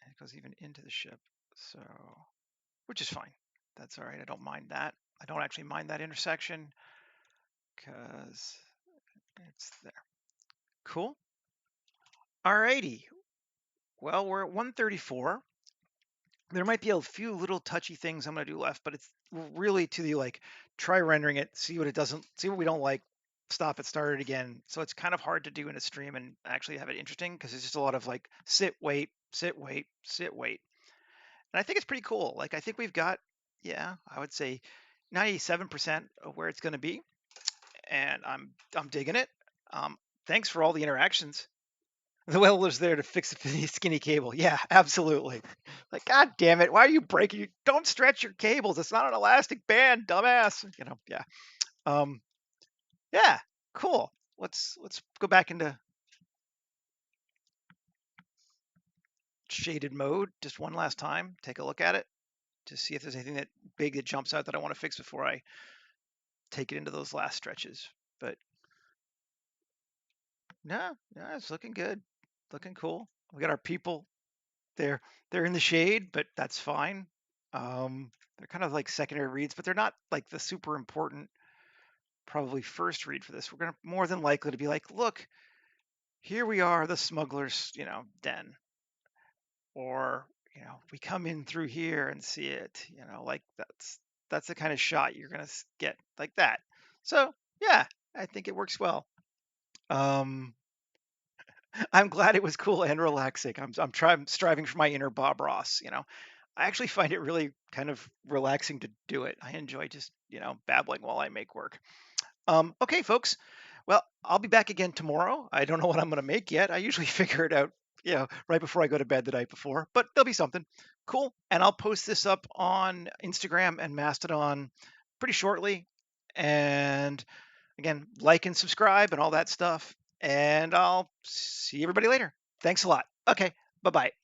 And it goes even into the ship, so which is fine. That's all right. I don't mind that. I don't actually mind that intersection because it's there. Cool. Alrighty. Well, we're at 134. There might be a few little touchy things I'm going to do left, but it's really to the like try rendering it, see what it doesn't, see what we don't like, stop it, start it again. So it's kind of hard to do in a stream and actually have it interesting because it's just a lot of like sit, wait, sit, wait, sit, wait. And I think it's pretty cool. Like I think we've got, yeah, I would say 97% of where it's going to be, and I'm digging it. Thanks for all the interactions. The welder's there to fix the skinny cable. Yeah, absolutely. Like, God damn it, why are you breaking? Don't stretch your cables. It's not an elastic band, dumbass. Yeah. Um, yeah, cool. Let's go back into shaded mode just one last time. Take a look at it. to see if there's anything that big that jumps out that I want to fix before I take it into those last stretches. But no, no, it's looking good, looking cool. We got our people. They're they're in the shade, but that's fine. They're kind of like secondary reads, but they're not like the super important, probably first read for this. We're gonna more than likely to be like, look, here we are, the smuggler's, den, or we come in through here and see it. Like that's the kind of shot you're gonna get like that. So yeah, I think it works well. Um, I'm glad it was cool and relaxing. I'm trying striving for my inner Bob Ross. I actually find it really kind of relaxing to do it. I enjoy just babbling while I make work. Okay, folks. Well, I'll be back again tomorrow. I don't know what I'm going to make yet. I usually figure it out, right before I go to bed the night before, but there'll be something cool. And I'll post this up on Instagram and Mastodon pretty shortly. And again, like and subscribe and all that stuff. And I'll see everybody later. Thanks a lot. Okay, bye bye.